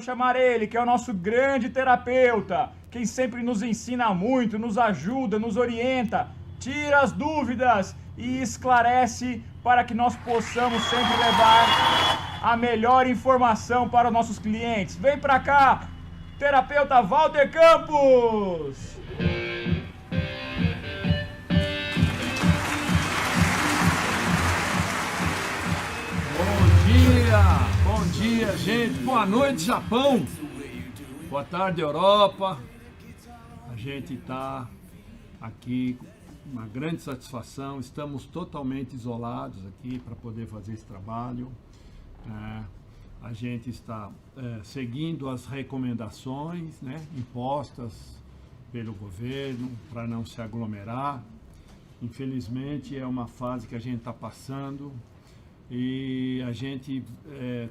chamar ele, que é o nosso grande terapeuta, quem sempre nos ensina muito, nos ajuda, nos orienta, tira as dúvidas e esclarece para que nós possamos sempre levar a melhor informação para os nossos clientes. Vem para cá, terapeuta Walter Campos! Bom dia, gente. Boa noite, Japão. Boa tarde, Europa. A gente está aqui com uma grande satisfação. Estamos totalmente isolados aqui para poder fazer esse trabalho. A gente está seguindo as recomendações, né, impostas pelo governo para não se aglomerar. Infelizmente, é uma fase que a gente está passando. E a gente,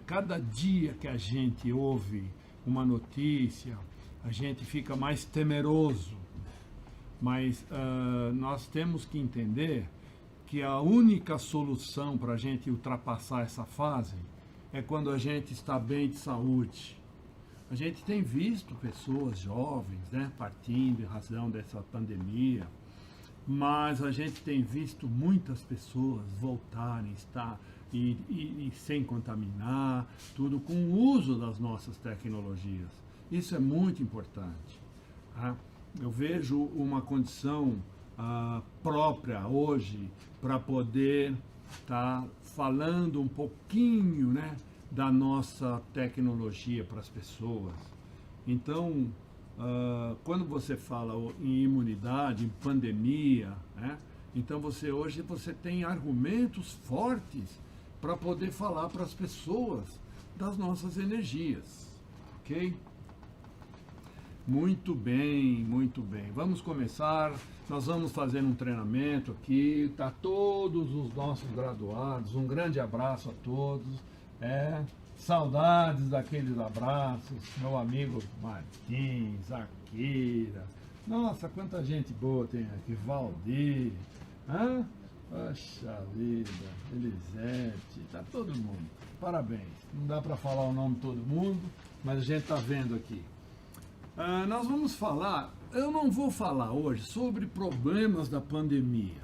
cada dia que a gente ouve uma notícia, a gente fica mais temeroso. Mas nós temos que entender que a única solução para a gente ultrapassar essa fase é quando a gente está bem de saúde. A gente tem visto pessoas jovens, né, partindo em razão dessa pandemia, mas a gente tem visto muitas pessoas voltarem, estar e sem contaminar, tudo com o uso das nossas tecnologias. Isso é muito importante. Tá? Eu vejo uma condição própria hoje para poder estar falando um pouquinho, né, da nossa tecnologia para as pessoas. Então, quando você fala em imunidade, em pandemia, né, então hoje você tem argumentos fortes para poder falar para as pessoas das nossas energias, ok? Muito bem, muito bem. Vamos começar, nós vamos fazer um treinamento aqui, tá todos os nossos graduados, um grande abraço a todos, saudades daqueles abraços, meu amigo Martins, Akira, nossa, quanta gente boa tem aqui, Valdir, poxa vida, Elisete, tá todo mundo, parabéns, não dá para falar o nome de todo mundo, mas a gente tá vendo aqui. Nós vamos falar, eu não vou falar hoje sobre problemas da pandemia,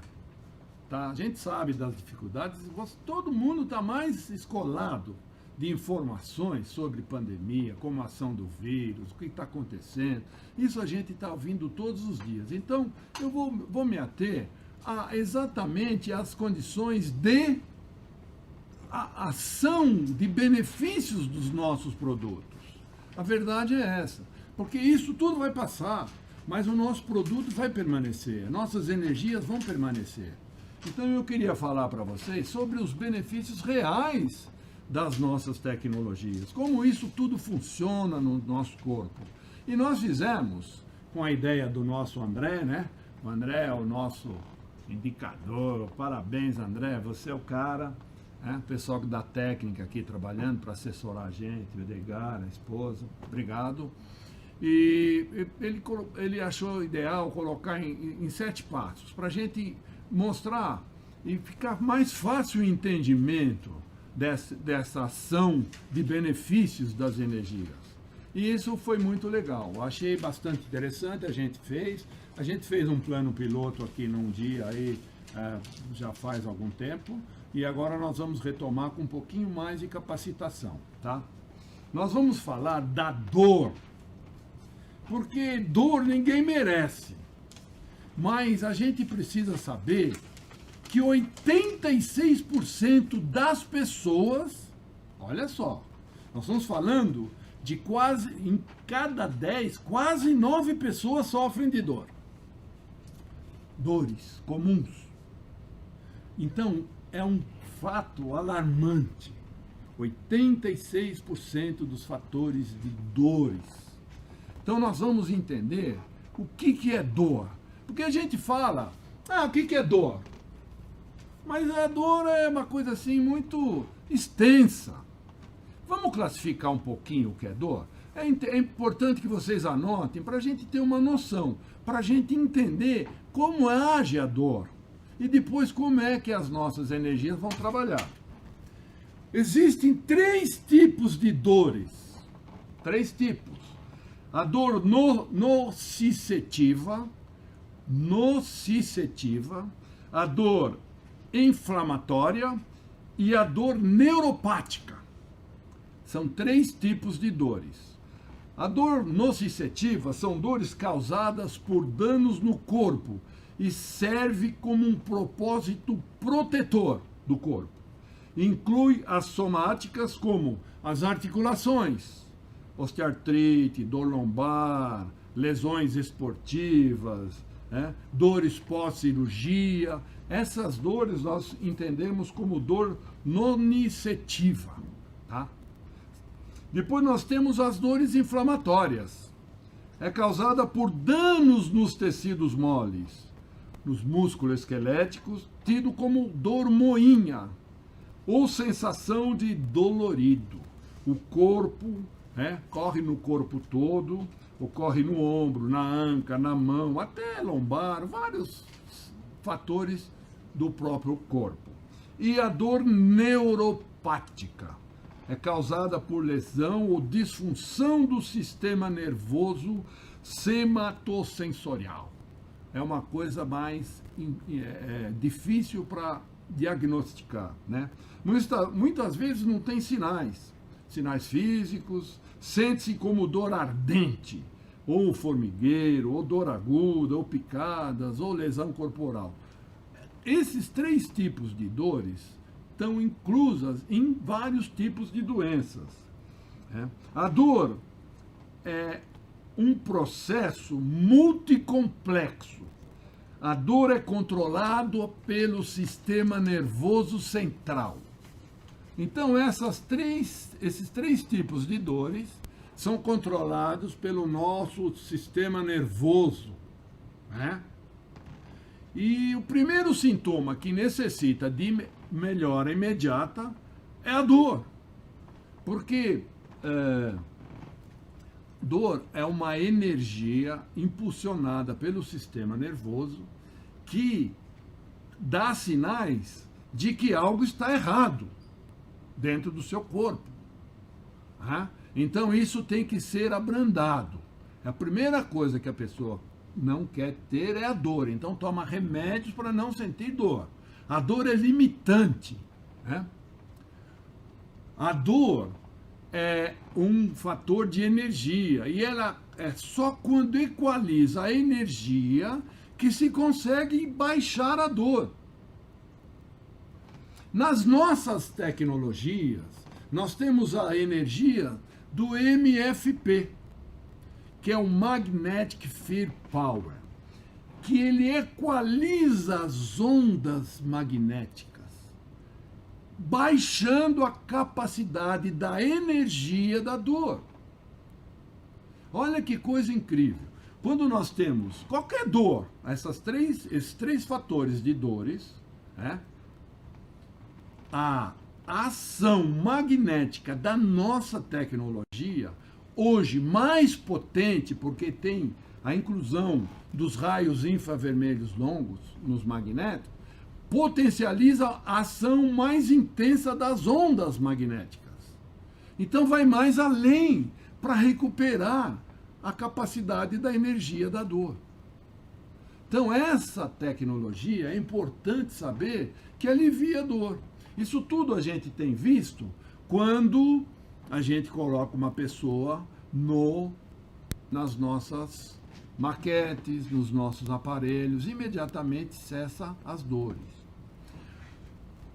tá? A gente sabe das dificuldades, todo mundo está mais escolado de informações sobre pandemia, como a ação do vírus, o que está acontecendo, isso a gente está ouvindo todos os dias. Então, eu vou me ater exatamente às condições de ação de benefícios dos nossos produtos. A verdade é essa. Porque isso tudo vai passar, mas o nosso produto vai permanecer, nossas energias vão permanecer. Então eu queria falar para vocês sobre os benefícios reais das nossas tecnologias, como isso tudo funciona no nosso corpo. E nós fizemos, com a ideia do nosso André, né? O André é o nosso indicador, parabéns André, você é o cara, né? O pessoal da técnica aqui trabalhando para assessorar a gente, o Edgar, a esposa, obrigado. E ele achou ideal colocar em 7 passos, para a gente mostrar e ficar mais fácil o entendimento dessa ação de benefícios das energias. E isso foi muito legal, achei bastante interessante, a gente fez um plano piloto aqui num dia aí, já faz algum tempo, e agora nós vamos retomar com um pouquinho mais de capacitação, tá? Nós vamos falar da dor, porque dor ninguém merece, mas a gente precisa saber que 86% das pessoas, olha só, nós estamos falando de quase, em cada 10, quase 9 pessoas sofrem de dor. Dores comuns. Então, é um fato alarmante. 86% dos fatores de dores. Então nós vamos entender o que é dor. Porque a gente fala, o que é dor? Mas a dor é uma coisa assim muito extensa. Vamos classificar um pouquinho o que é dor? É importante que vocês anotem para a gente ter uma noção, para a gente entender como age a dor e depois como é que as nossas energias vão trabalhar. Existem 3 tipos de dores. 3 tipos. A dor nociceptiva, a dor inflamatória e a dor neuropática. São 3 tipos de dores. A dor nociceptiva são dores causadas por danos no corpo e serve como um propósito protetor do corpo. Inclui as somáticas como as articulações, osteoartrite, dor lombar, lesões esportivas, dores pós-cirurgia. Essas dores nós entendemos como dor nociceptiva, tá? Depois nós temos as dores inflamatórias. É causada por danos nos tecidos moles, nos músculos esqueléticos, tido como dor moinha, ou sensação de dolorido. O corpo, corre no corpo todo, ocorre no ombro, na anca, na mão, até lombar, vários fatores do próprio corpo. E a dor neuropática é causada por lesão ou disfunção do sistema nervoso sematossensorial. É uma coisa mais difícil para diagnosticar, né? Muitas vezes não tem sinais físicos, sente-se como dor ardente, ou formigueiro, ou dor aguda, ou picadas, ou lesão corporal. Esses 3 tipos de dores estão inclusas em vários tipos de doenças. A dor é um processo multicomplexo. A dor é controlada pelo sistema nervoso central. Então, esses 3 tipos de dores são controlados pelo nosso sistema nervoso, E o primeiro sintoma que necessita de melhora imediata é a dor. Porque dor é uma energia impulsionada pelo sistema nervoso que dá sinais de que algo está errado dentro do seu corpo. Então isso tem que ser abrandado. A primeira coisa que a pessoa não quer ter é a dor. Então toma remédios para não sentir dor. A dor é limitante. A dor é um fator de energia. E ela é só quando equaliza a energia que se consegue baixar a dor. Nas nossas tecnologias, nós temos a energia do MFP, que é o Magnetic Field Power, que ele equaliza as ondas magnéticas, baixando a capacidade da energia da dor. Olha que coisa incrível. Quando nós temos qualquer dor, esses 3 fatores de dores, a ação magnética da nossa tecnologia, hoje mais potente, porque tem a inclusão dos raios infravermelhos longos nos magnéticos, potencializa a ação mais intensa das ondas magnéticas. Então vai mais além para recuperar a capacidade da energia da dor. Então essa tecnologia é importante saber que alivia a dor. Isso tudo a gente tem visto quando a gente coloca uma pessoa nas nossas maquetes, nos nossos aparelhos, imediatamente cessa as dores.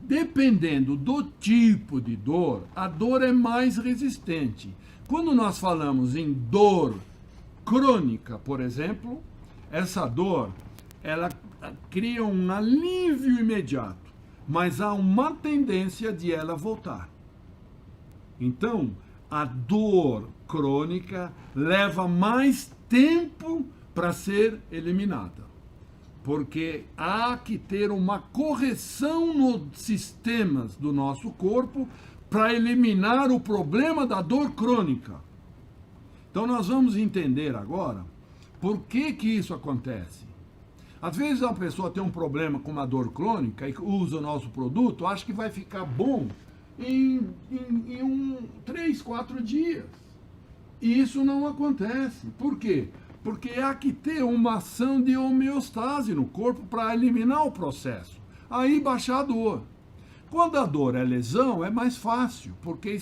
Dependendo do tipo de dor, a dor é mais resistente. Quando nós falamos em dor crônica, por exemplo, essa dor, ela cria um alívio imediato, mas há uma tendência de ela voltar. Então, a dor crônica leva mais tempo para ser eliminada, porque há que ter uma correção nos sistemas do nosso corpo para eliminar o problema da dor crônica. Então nós vamos entender agora por que isso acontece. Às vezes a pessoa tem um problema com uma dor crônica e usa o nosso produto, acha que vai ficar bom em 3, 4 dias. E isso não acontece. Por quê? Porque há que ter uma ação de homeostase no corpo para eliminar o processo. Aí baixar a dor. Quando a dor é lesão, é mais fácil, porque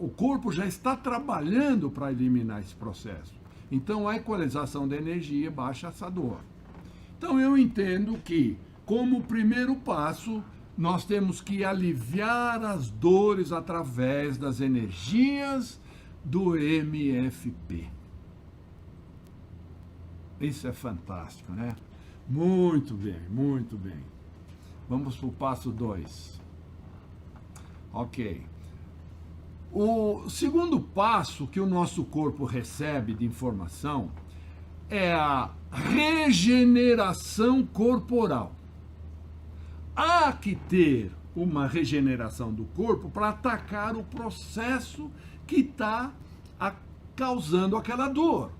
o corpo já está trabalhando para eliminar esse processo. Então a equalização da energia baixa essa dor. Então eu entendo que, como primeiro passo, nós temos que aliviar as dores através das energias do MFP. Isso é fantástico, né? Muito bem, muito bem. Vamos para o passo 2. Ok. O segundo passo que o nosso corpo recebe de informação é a regeneração corporal. Há que ter uma regeneração do corpo para atacar o processo que está causando aquela dor.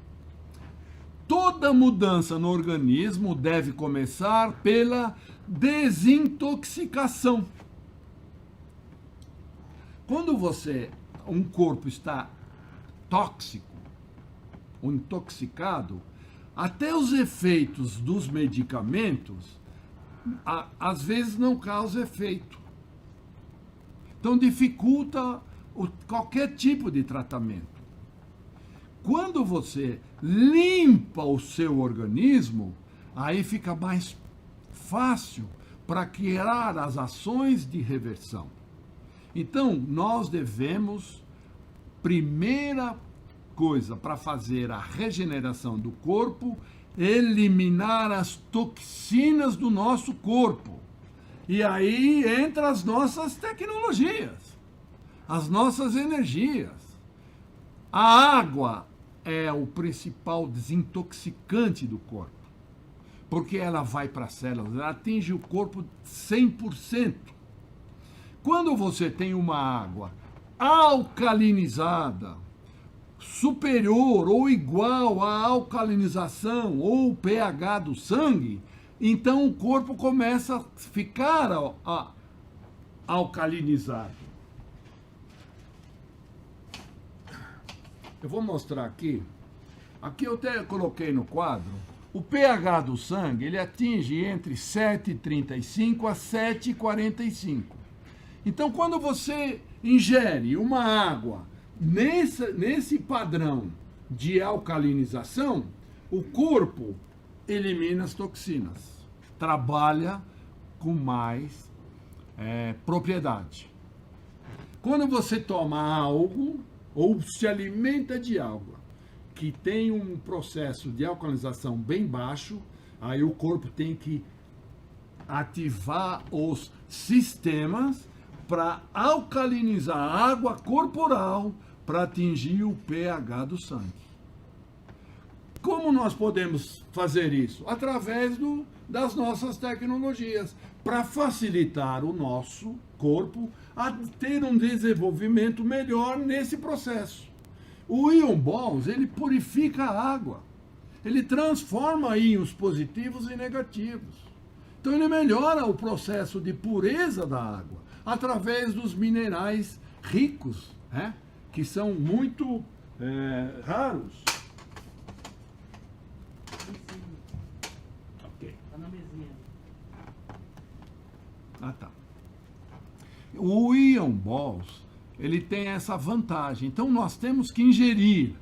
Toda mudança no organismo deve começar pela desintoxicação. Quando um corpo está tóxico, ou intoxicado, até os efeitos dos medicamentos às vezes não causa efeito. Então dificulta qualquer tipo de tratamento. Quando você limpa o seu organismo, aí fica mais fácil para criar as ações de reversão. Então, nós devemos, primeira coisa para fazer a regeneração do corpo, eliminar as toxinas do nosso corpo. E aí entra as nossas tecnologias, as nossas energias. A água é o principal desintoxicante do corpo, porque ela vai para as células, ela atinge o corpo 100%. Quando você tem uma água alcalinizada, superior ou igual à alcalinização ou pH do sangue, então o corpo começa a ficar alcalinizado. Eu vou mostrar aqui. Aqui eu até coloquei no quadro. O pH do sangue, ele atinge entre 7,35 a 7,45. Então, quando você ingere uma água nesse padrão de alcalinização, o corpo elimina as toxinas, trabalha com mais propriedade. Quando você toma algo ou se alimenta de água que tem um processo de alcalinização bem baixo, aí o corpo tem que ativar os sistemas para alcalinizar a água corporal para atingir o pH do sangue. Como nós podemos fazer isso? Através das nossas tecnologias, para facilitar o nosso corpo a ter um desenvolvimento melhor nesse processo. O Ion Balls, ele purifica a água, ele transforma íons positivos em negativos. Então ele melhora o processo de pureza da água, através dos minerais ricos, que são muito raros. Ok. Tá na mesinha. Ah, tá. O Ion Balls, ele tem essa vantagem. Então nós temos que ingerir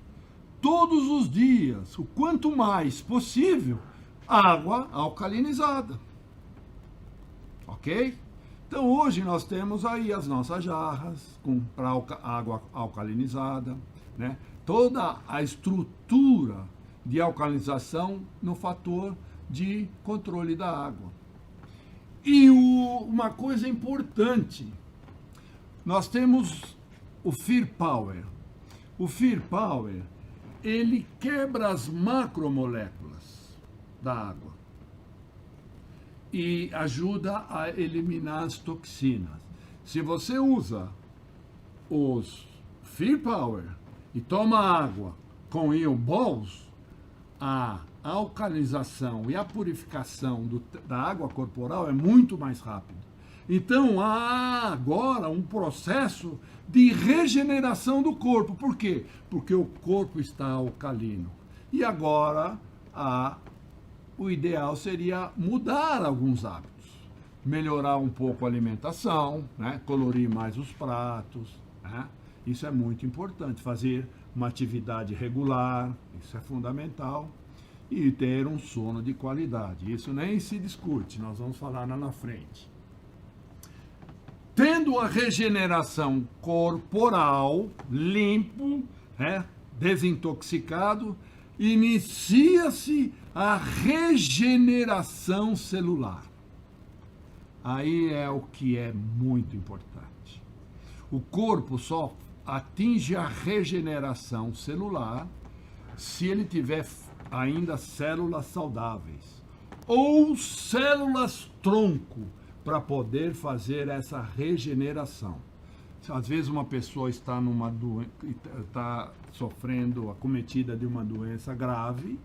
todos os dias, o quanto mais possível, água alcalinizada. Ok? Então hoje nós temos aí as nossas jarras para água alcalinizada, né? Toda a estrutura de alcalinização no fator de controle da água. E uma coisa importante, nós temos o Fear Power. O Fear Power, ele quebra as macromoléculas da água e ajuda a eliminar as toxinas. Se você usa os Fear Power e toma água com Ion Balls, a alcalinização e a purificação da água corporal é muito mais rápido. Então, há agora um processo de regeneração do corpo. Por quê? Porque o corpo está alcalino. E agora, o ideal seria mudar alguns hábitos. Melhorar um pouco a alimentação, né? Colorir mais os pratos, né? Isso é muito importante. Fazer uma atividade regular, isso é fundamental. E ter um sono de qualidade. Isso nem se discute, nós vamos falar lá na frente. Tendo a regeneração corporal, limpo, né, desintoxicado, inicia-se a regeneração celular. Aí é o que é muito importante. O corpo só atinge a regeneração celular se ele tiver ainda células saudáveis ou células tronco para poder fazer essa regeneração. Às vezes uma pessoa está sofrendo, acometida de uma doença grave,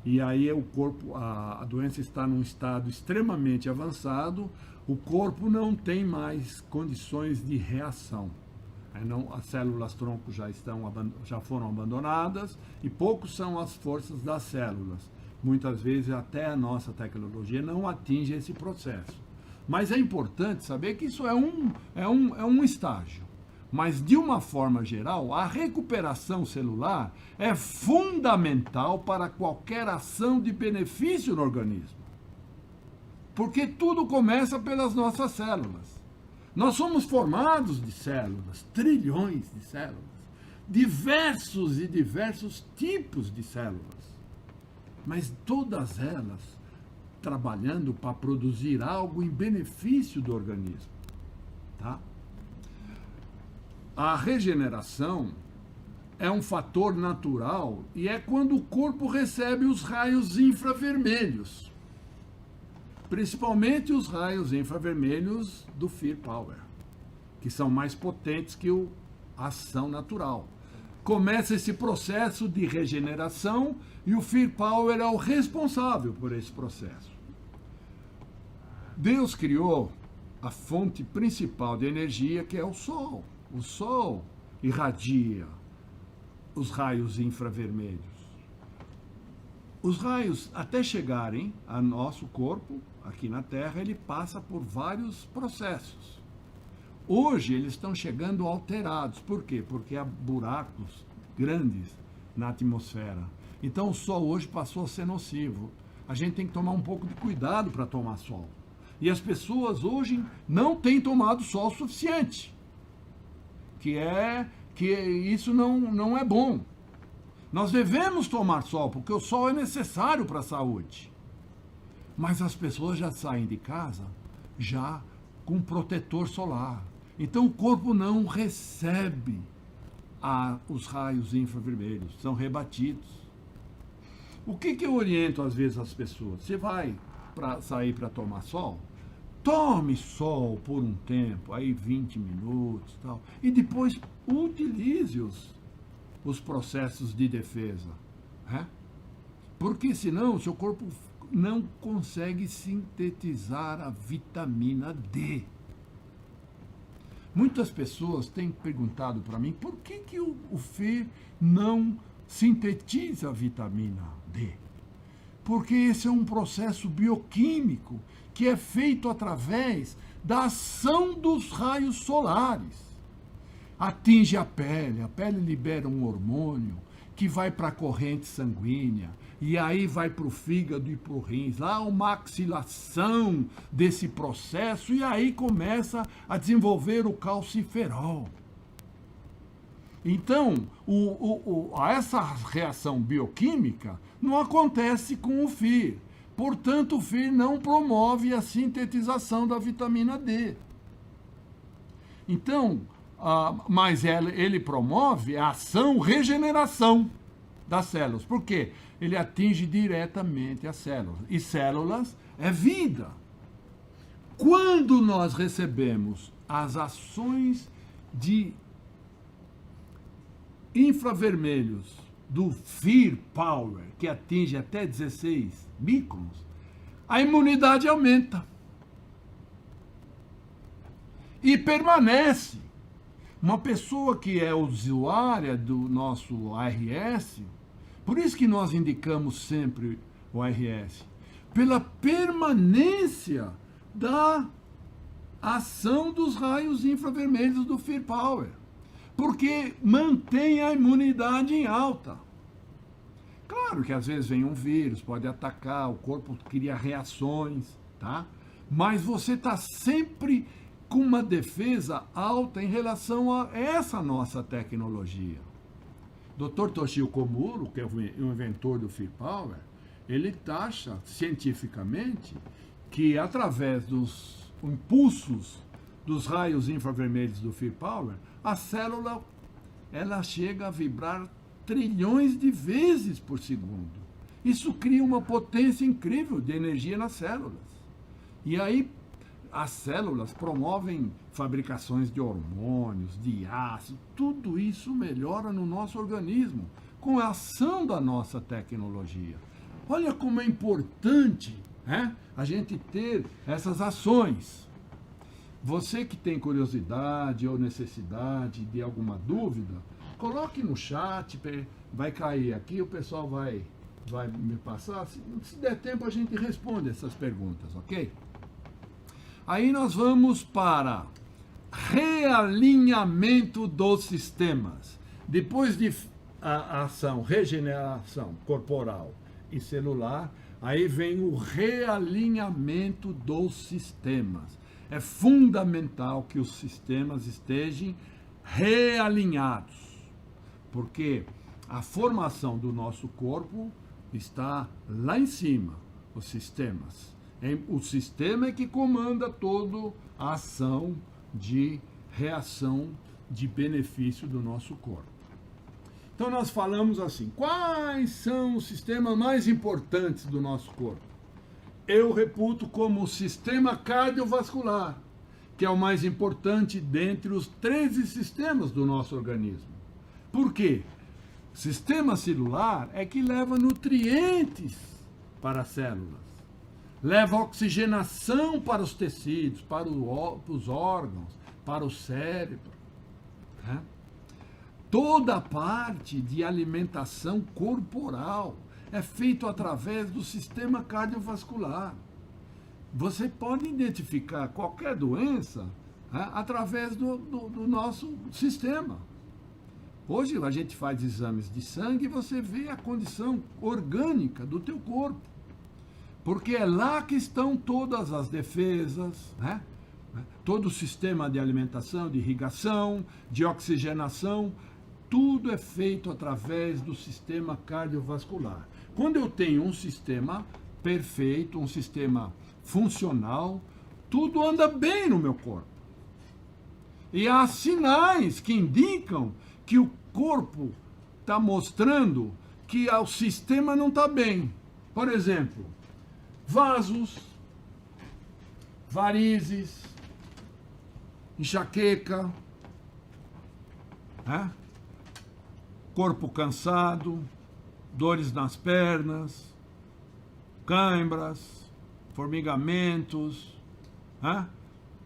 e aí o corpo, a doença está num estado extremamente avançado, o corpo não tem mais condições de reação. As células tronco já foram abandonadas e poucos são as forças das células. Muitas vezes até a nossa tecnologia não atinge esse processo. Mas é importante saber que isso é um estágio. Mas, de uma forma geral, a recuperação celular é fundamental para qualquer ação de benefício no organismo. Porque tudo começa pelas nossas células. Nós somos formados de células, trilhões de células, diversos tipos de células, mas todas elas trabalhando para produzir algo em benefício do organismo, tá? A regeneração é um fator natural e é quando o corpo recebe os raios infravermelhos. Principalmente os raios infravermelhos do Fear Power, que são mais potentes que a ação natural. Começa esse processo de regeneração e o Fear Power é o responsável por esse processo. Deus criou a fonte principal de energia, que é o Sol. O Sol irradia os raios infravermelhos. Os raios, até chegarem ao nosso corpo, aqui na Terra, ele passa por vários processos. Hoje eles estão chegando alterados. Por quê? Porque há buracos grandes na atmosfera. Então o sol hoje passou a ser nocivo. A gente tem que tomar um pouco de cuidado para tomar sol. E as pessoas hoje não têm tomado sol suficiente. Que isso não é bom. Nós devemos tomar sol, porque o sol é necessário para a saúde. Mas as pessoas já saem de casa já com protetor solar. Então o corpo não recebe os raios infravermelhos, são rebatidos. O que eu oriento às vezes as pessoas? Você vai sair para tomar sol? Tome sol por um tempo, aí 20 minutos e tal, e depois utilize os processos de defesa. Porque senão o seu corpo não consegue sintetizar a vitamina D. Muitas pessoas têm perguntado para mim por que o Fer não sintetiza a vitamina D. Porque esse é um processo bioquímico que é feito através da ação dos raios solares. Atinge a pele libera um hormônio que vai para a corrente sanguínea, e aí vai para o fígado e para o rins. Lá há uma axilação desse processo, e aí começa a desenvolver o calciferol. Então, essa reação bioquímica não acontece com o FIR. Portanto, o FIR não promove a sintetização da vitamina D. Então, mas ele promove a regeneração das células. Por quê? Ele atinge diretamente as células. E células é vida. Quando nós recebemos as ações de infravermelhos do Fear Power, que atinge até 16 microns, a imunidade aumenta. e permanece. Uma pessoa que é usuária do nosso ARS, por isso que nós indicamos sempre o ARS, pela permanência da ação dos raios infravermelhos do Fear Power, porque mantém a imunidade em alta. Claro que às vezes vem um vírus, pode atacar, o corpo cria reações, tá? Mas você está sempre com uma defesa alta em relação a essa nossa tecnologia. Dr. Toshio Komuro, que é o inventor do Fear Power, ele taxa cientificamente que através dos impulsos dos raios infravermelhos do Fear Power, a célula ela chega a vibrar trilhões de vezes por segundo. Isso cria uma potência incrível de energia nas células. E aí as células promovem fabricações de hormônios, de ácido, tudo isso melhora no nosso organismo com a ação da nossa tecnologia. Olha como é importante, né, a gente ter essas ações. Você que tem curiosidade ou necessidade de alguma dúvida, coloque no chat, vai cair aqui, o pessoal vai me passar. Se der tempo, a gente responde essas perguntas, ok? Aí nós vamos para realinhamento dos sistemas. Depois de a ação, regeneração corporal e celular, aí vem o realinhamento dos sistemas. É fundamental que os sistemas estejam realinhados, porque a formação do nosso corpo está lá em cima, os sistemas. O sistema é que comanda toda a ação de reação de benefício do nosso corpo. Então nós falamos assim, quais são os sistemas mais importantes do nosso corpo? Eu reputo como o sistema cardiovascular, que é o mais importante dentre os 13 sistemas do nosso organismo. Por quê? O sistema celular é que leva nutrientes para as células, leva oxigenação para os tecidos, para os órgãos, para o cérebro. Né? Toda a parte de alimentação corporal é feito através do sistema cardiovascular. Você pode identificar qualquer doença, né, através do nosso sistema. Hoje a gente faz exames de sangue e você vê a condição orgânica do teu corpo. Porque é lá que estão todas as defesas, né? Todo o sistema de alimentação, de irrigação, de oxigenação, tudo é feito através do sistema cardiovascular. Quando eu tenho um sistema perfeito, um sistema funcional, tudo anda bem no meu corpo. E há sinais que indicam que o corpo está mostrando que o sistema não está bem. Por exemplo, vasos, varizes, enxaqueca, né? Corpo cansado, dores nas pernas, cãibras, formigamentos, né?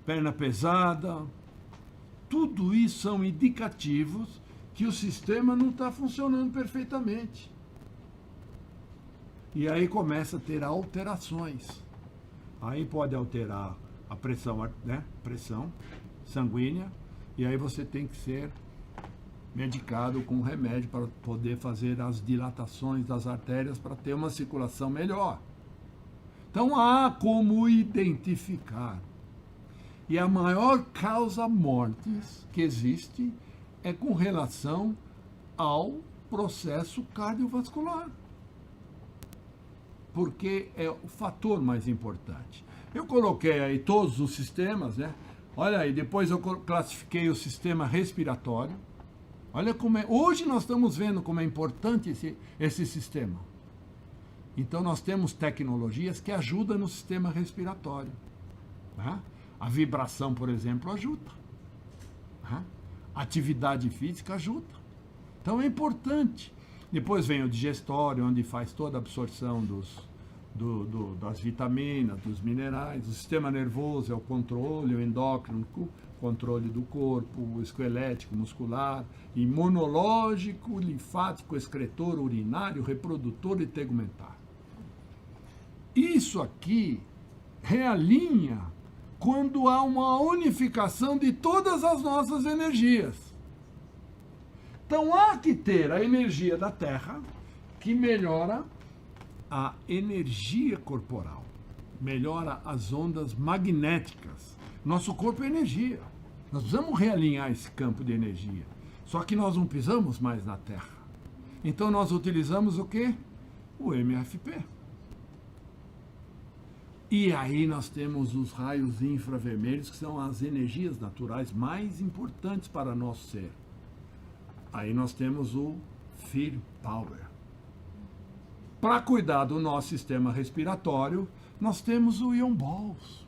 Perna pesada. Tudo isso são indicativos que o sistema não está funcionando perfeitamente. E aí começa a ter alterações. Aí pode alterar a pressão, né? Pressão sanguínea, e aí você tem que ser medicado com remédio para poder fazer as dilatações das artérias para ter uma circulação melhor. Então há como identificar. E a maior causa mortes que existe é com relação ao processo cardiovascular. Porque é o fator mais importante. Eu coloquei aí todos os sistemas, né? Olha aí, depois eu classifiquei o sistema respiratório. Olha como é. Hoje nós estamos vendo como é importante esse sistema. Então nós temos tecnologias que ajudam no sistema respiratório. Né? A vibração, por exemplo, ajuda. Né? A atividade física ajuda. Então é importante. Depois vem o digestório, onde faz toda a absorção das vitaminas, dos minerais. O sistema nervoso é o controle, o endócrino, controle do corpo, esquelético, muscular, imunológico, linfático, excretor, urinário, reprodutor e tegumentar. Isso aqui realinha quando há uma unificação de todas as nossas energias. Então há que ter a energia da Terra, que melhora a energia corporal, melhora as ondas magnéticas. Nosso corpo é energia. Nós precisamos realinhar esse campo de energia. Só que nós não pisamos mais na Terra. Então nós utilizamos o quê? O MFP. E aí nós temos os raios infravermelhos, que são as energias naturais mais importantes para nosso ser. Aí nós temos o Fear Power. Para cuidar do nosso sistema respiratório, nós temos o Ion Balls.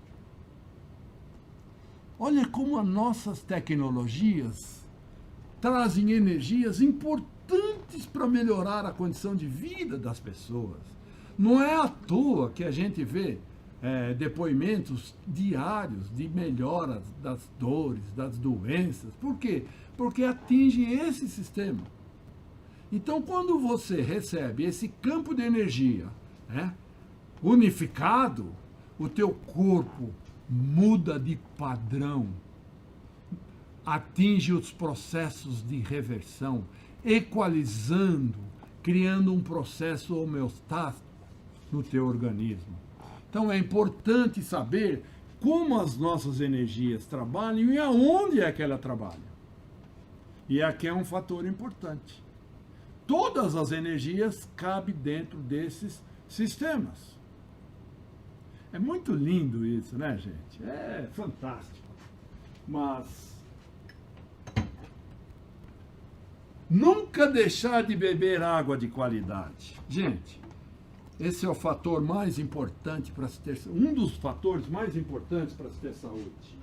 Olha como as nossas tecnologias trazem energias importantes para melhorar a condição de vida das pessoas. Não é à toa que a gente vê depoimentos diários de melhora das dores, das doenças. Por quê? Porque atinge esse sistema. Então, quando você recebe esse campo de energia unificado, o teu corpo muda de padrão, atinge os processos de reversão, equalizando, criando um processo homeostático no teu organismo. Então é importante saber como as nossas energias trabalham e aonde é que ela trabalha. E aqui é um fator importante. Todas as energias cabem dentro desses sistemas. É muito lindo isso, né, gente? É fantástico. Mas nunca deixar de beber água de qualidade. Gente, esse é o fator mais importante para se ter, um dos fatores mais importantes para se ter saúde.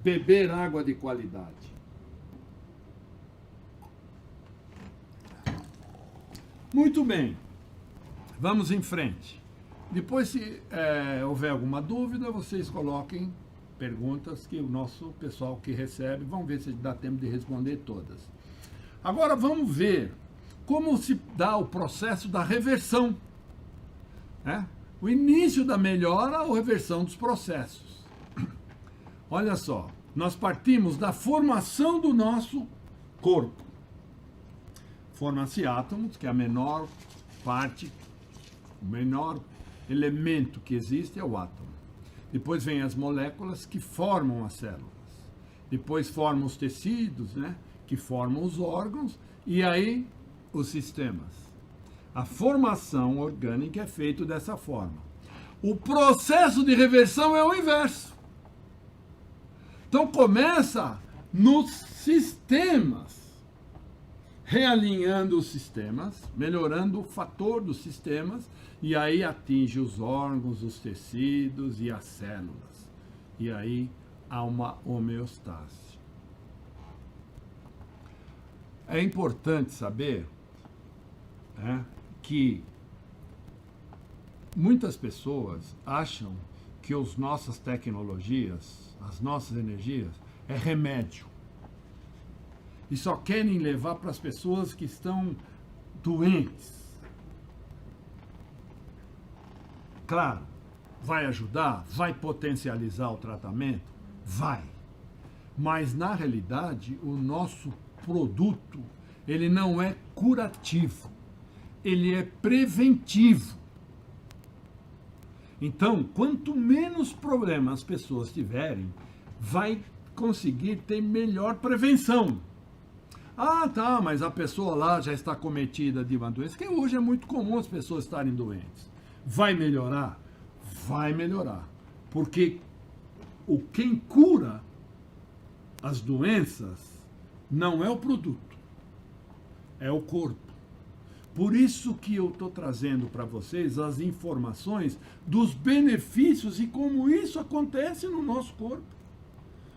Beber água de qualidade. Muito bem, vamos em frente. Depois, se houver alguma dúvida, vocês coloquem perguntas que o nosso pessoal que recebe, vamos ver se dá tempo de responder todas. Agora vamos ver como se dá o processo da reversão. O início da melhora ou reversão dos processos. Olha só, nós partimos da formação do nosso corpo. Forma-se átomos, que é a menor parte, o menor elemento que existe é o átomo. Depois vem as moléculas que formam as células. Depois formam os tecidos, que formam os órgãos, e aí os sistemas. A formação orgânica é feita dessa forma. O processo de reversão é o inverso. Então começa nos sistemas, realinhando os sistemas, melhorando o fator dos sistemas, e aí atinge os órgãos, os tecidos e as células. E aí há uma homeostase. É importante saber que muitas pessoas acham que as nossas tecnologias, as nossas energias, é remédio. E só querem levar para as pessoas que estão doentes. Claro, vai ajudar, vai potencializar o tratamento? Vai. Mas, na realidade, o nosso produto, ele não é curativo. Ele é preventivo. Então, quanto menos problemas as pessoas tiverem, vai conseguir ter melhor prevenção. Ah, tá, mas a pessoa lá já está cometida de uma doença, que hoje é muito comum as pessoas estarem doentes. Vai melhorar? Vai melhorar. Porque quem cura as doenças não é o produto, é o corpo. Por isso que eu estou trazendo para vocês as informações dos benefícios e como isso acontece no nosso corpo.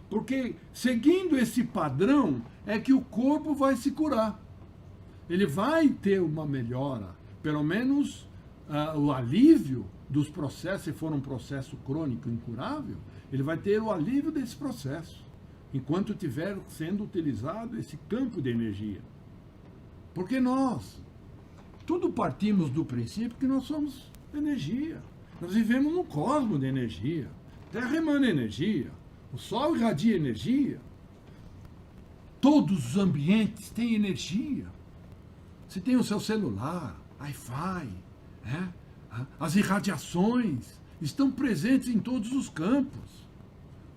Porque seguindo esse padrão é que o corpo vai se curar. Ele vai ter uma melhora, pelo menos o alívio dos processos, se for um processo crônico incurável, ele vai ter o alívio desse processo, enquanto estiver sendo utilizado esse campo de energia. Porque nós, tudo partimos do princípio que nós somos energia. Nós vivemos num cosmos de energia. A Terra emana energia, o Sol irradia energia. Todos os ambientes têm energia. Você tem o seu celular, Wi-Fi, as irradiações estão presentes em todos os campos,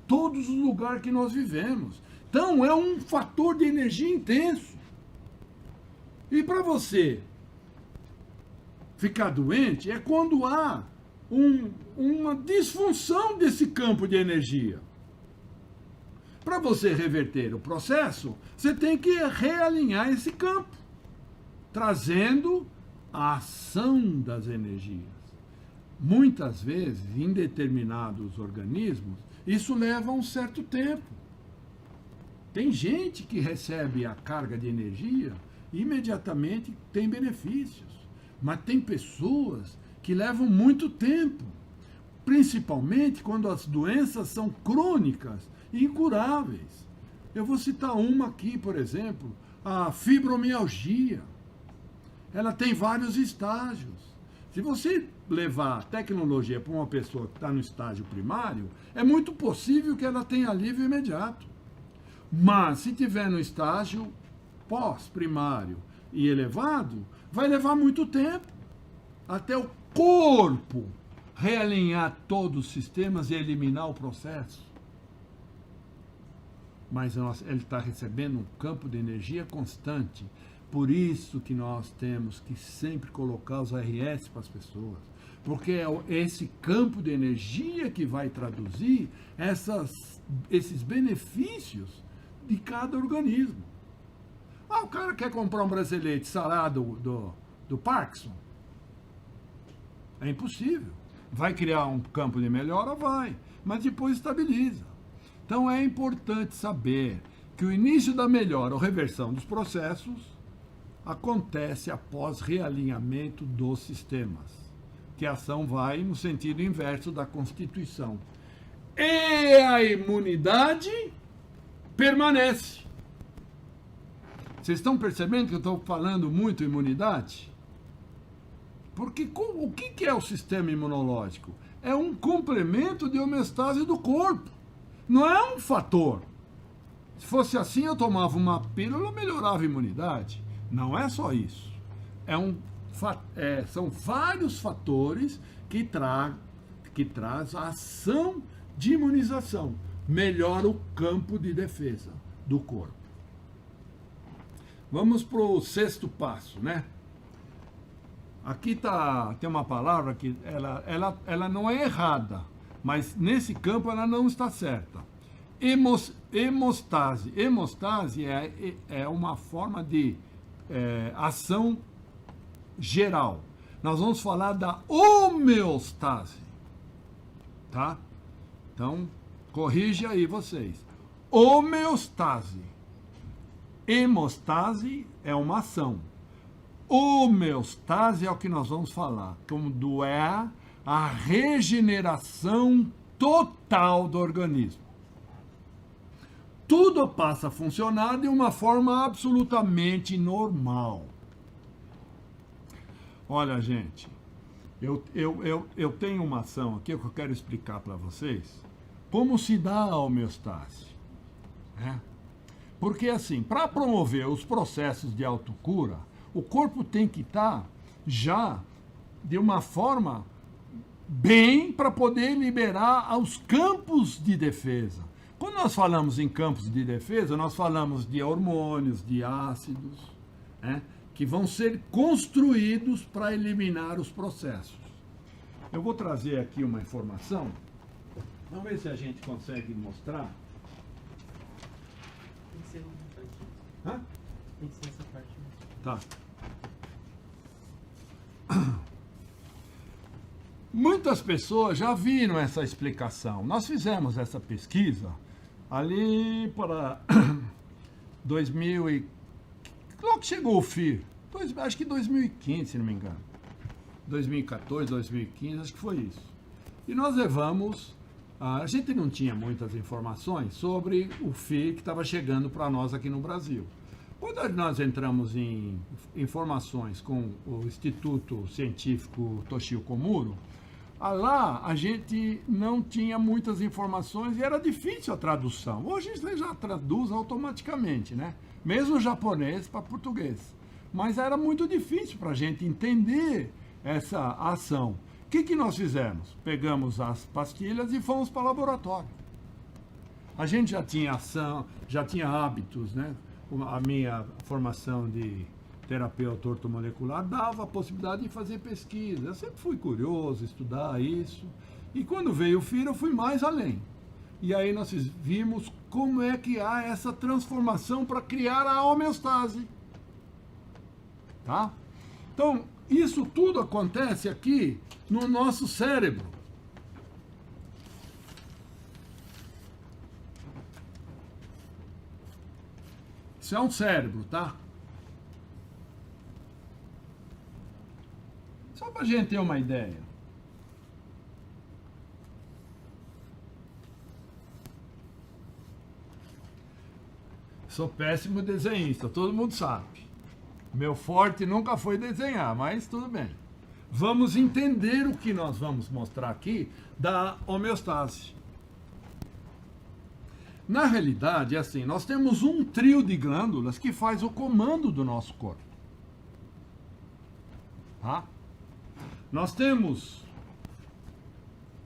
todos os lugares que nós vivemos. Então, é um fator de energia intenso. E para você ficar doente, é quando há uma disfunção desse campo de energia. Para você reverter o processo, você tem que realinhar esse campo, trazendo a ação das energias. Muitas vezes, em determinados organismos, isso leva um certo tempo. Tem gente que recebe a carga de energia e imediatamente tem benefícios. Mas tem pessoas que levam muito tempo, principalmente quando as doenças são crônicas e incuráveis. Eu vou citar uma aqui, por exemplo, a fibromialgia. Ela tem vários estágios. Se você levar a tecnologia para uma pessoa que está no estágio primário, é muito possível que ela tenha alívio imediato. Mas se tiver no estágio pós-primário e elevado, vai levar muito tempo até o corpo realinhar todos os sistemas e eliminar o processo. Mas ele está recebendo um campo de energia constante. Por isso que nós temos que sempre colocar os RS para as pessoas. Porque é esse campo de energia que vai traduzir esses benefícios de cada organismo. O cara quer comprar um bracelete sarado do Parkinson? É impossível. Vai criar um campo de melhora? Vai. Mas depois estabiliza. Então é importante saber que o início da melhora ou reversão dos processos acontece após realinhamento dos sistemas, que a ação vai no sentido inverso da Constituição. E a imunidade permanece. Vocês estão percebendo que eu estou falando muito imunidade? Porque o que é o sistema imunológico? É um complemento de homeostase do corpo. Não é um fator. Se fosse assim, eu tomava uma pílula e melhorava a imunidade. Não é só isso. São vários fatores que traz a ação de imunização. Melhora o campo de defesa do corpo. Vamos para o sexto passo, né? Aqui tem uma palavra que ela não é errada, mas nesse campo ela não está certa. Hemostase. Hemostase é uma forma de ação geral. Nós vamos falar da homeostase, tá? Então, corrija aí vocês. Homeostase. Hemostase é uma ação. Homeostase é o que nós vamos falar, quando é a regeneração total do organismo. Tudo passa a funcionar de uma forma absolutamente normal. Olha, gente, eu tenho uma ação aqui que eu quero explicar para vocês como se dá a homeostase. Porque, assim, para promover os processos de autocura, o corpo tem que estar já de uma forma bem para poder liberar os campos de defesa. Quando nós falamos em campos de defesa, nós falamos de hormônios, de ácidos, que vão ser construídos para eliminar os processos. Eu vou trazer aqui uma informação. Vamos ver se a gente consegue mostrar. Tem que ser uma parte. Hã? Tem que ser essa parte. Tá. Muitas pessoas já viram essa explicação. Nós fizemos essa pesquisa ali para 2000 logo que chegou o FIR, acho que 2015, se não me engano. 2014, 2015, acho que foi isso. E nós levamos, a gente não tinha muitas informações sobre o FII que estava chegando para nós aqui no Brasil. Quando nós entramos em informações com o Instituto Científico Toshio Komuro, lá a gente não tinha muitas informações e era difícil a tradução. Hoje você já traduz automaticamente, né? Mesmo japonês para português. Mas era muito difícil para a gente entender essa ação. O que nós fizemos? Pegamos as pastilhas e fomos para o laboratório. A gente já tinha ação, já tinha hábitos, né? A minha formação de terapeuta ortomolecular dava a possibilidade de fazer pesquisa. Eu sempre fui curioso, estudar isso. E quando veio o FIR, eu fui mais além. E aí nós vimos como é que há essa transformação para criar a homeostase. Tá? Então, isso tudo acontece aqui no nosso cérebro. Isso é um cérebro, tá? Só para a gente ter uma ideia. Sou péssimo desenhista, todo mundo sabe. Meu forte nunca foi desenhar, mas tudo bem. Vamos entender o que nós vamos mostrar aqui da homeostase. Na realidade, é assim, nós temos um trio de glândulas que faz o comando do nosso corpo. Tá? Nós temos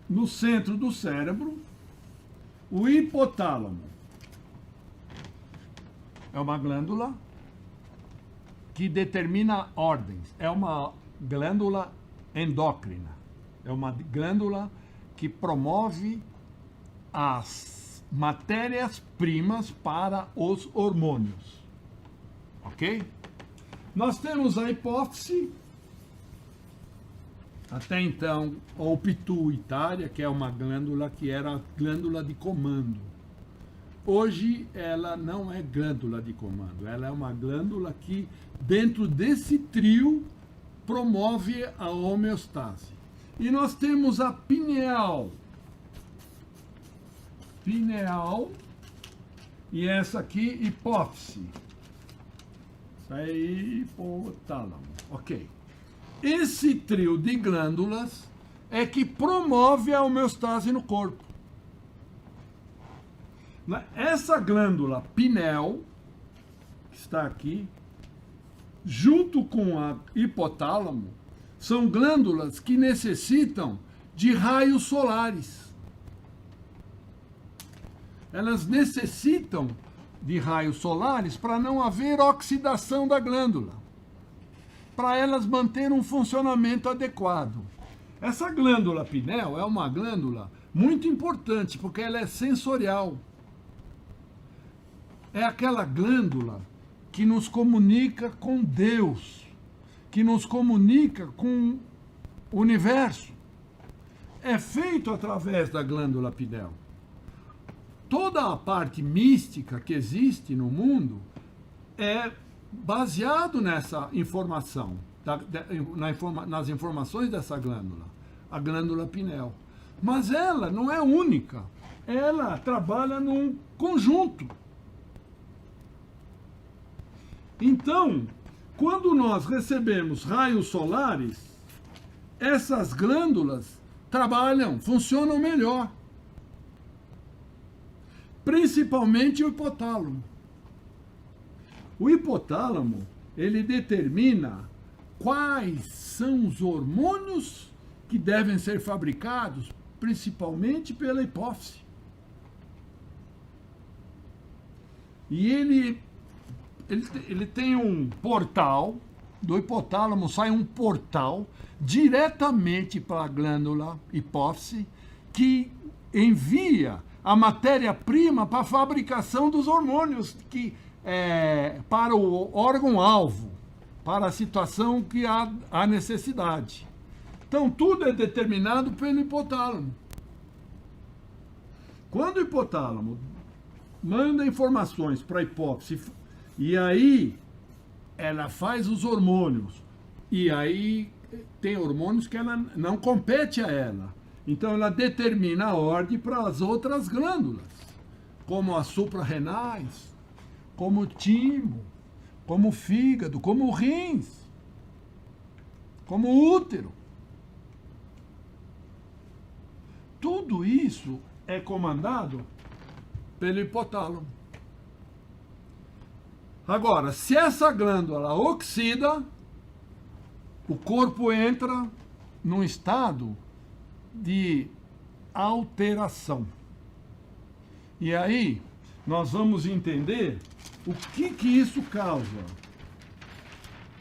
no centro do cérebro o hipotálamo. É uma glândula que determina ordens. É uma glândula endócrina. É uma glândula que promove as matérias-primas para os hormônios. Ok? Nós temos a hipófise, até então, ou pituitária, que é uma glândula que era a glândula de comando. Hoje, ela não é glândula de comando, ela é uma glândula que, dentro desse trio, promove a homeostase. E nós temos a pineal. Pineal, e essa aqui, hipófise. Isso aí, hipotálamo. Ok. Esse trio de glândulas é que promove a homeostase no corpo. Essa glândula pineal, que está aqui, junto com a hipotálamo, são glândulas que necessitam de raios solares. Elas necessitam de raios solares para não haver oxidação da glândula, para elas manterem um funcionamento adequado. Essa glândula pineal é uma glândula muito importante, porque ela é sensorial. É aquela glândula que nos comunica com Deus, que nos comunica com o universo. É feito através da glândula pineal. Toda a parte mística que existe no mundo é baseado nessa informação, nas informações dessa glândula, a glândula pineal. Mas ela não é única, ela trabalha num conjunto. Então, quando nós recebemos raios solares, essas glândulas trabalham, funcionam melhor. Principalmente o hipotálamo. O hipotálamo, ele determina quais são os hormônios que devem ser fabricados, principalmente pela hipófise. E ele tem um portal, do hipotálamo sai um portal diretamente para a glândula hipófise, que envia a matéria-prima para a fabricação dos hormônios, para o órgão-alvo, para a situação que há necessidade. Então, tudo é determinado pelo hipotálamo. Quando o hipotálamo manda informações para a hipófise, e aí ela faz os hormônios, e aí tem hormônios que ela não compete a ela. Então ela determina a ordem para as outras glândulas, como as suprarrenais, como o timo, como o fígado, como o rins, como o útero. Tudo isso é comandado pelo hipotálamo. Agora, se essa glândula oxida, o corpo entra num estado de alteração. E aí, nós vamos entender o que isso causa.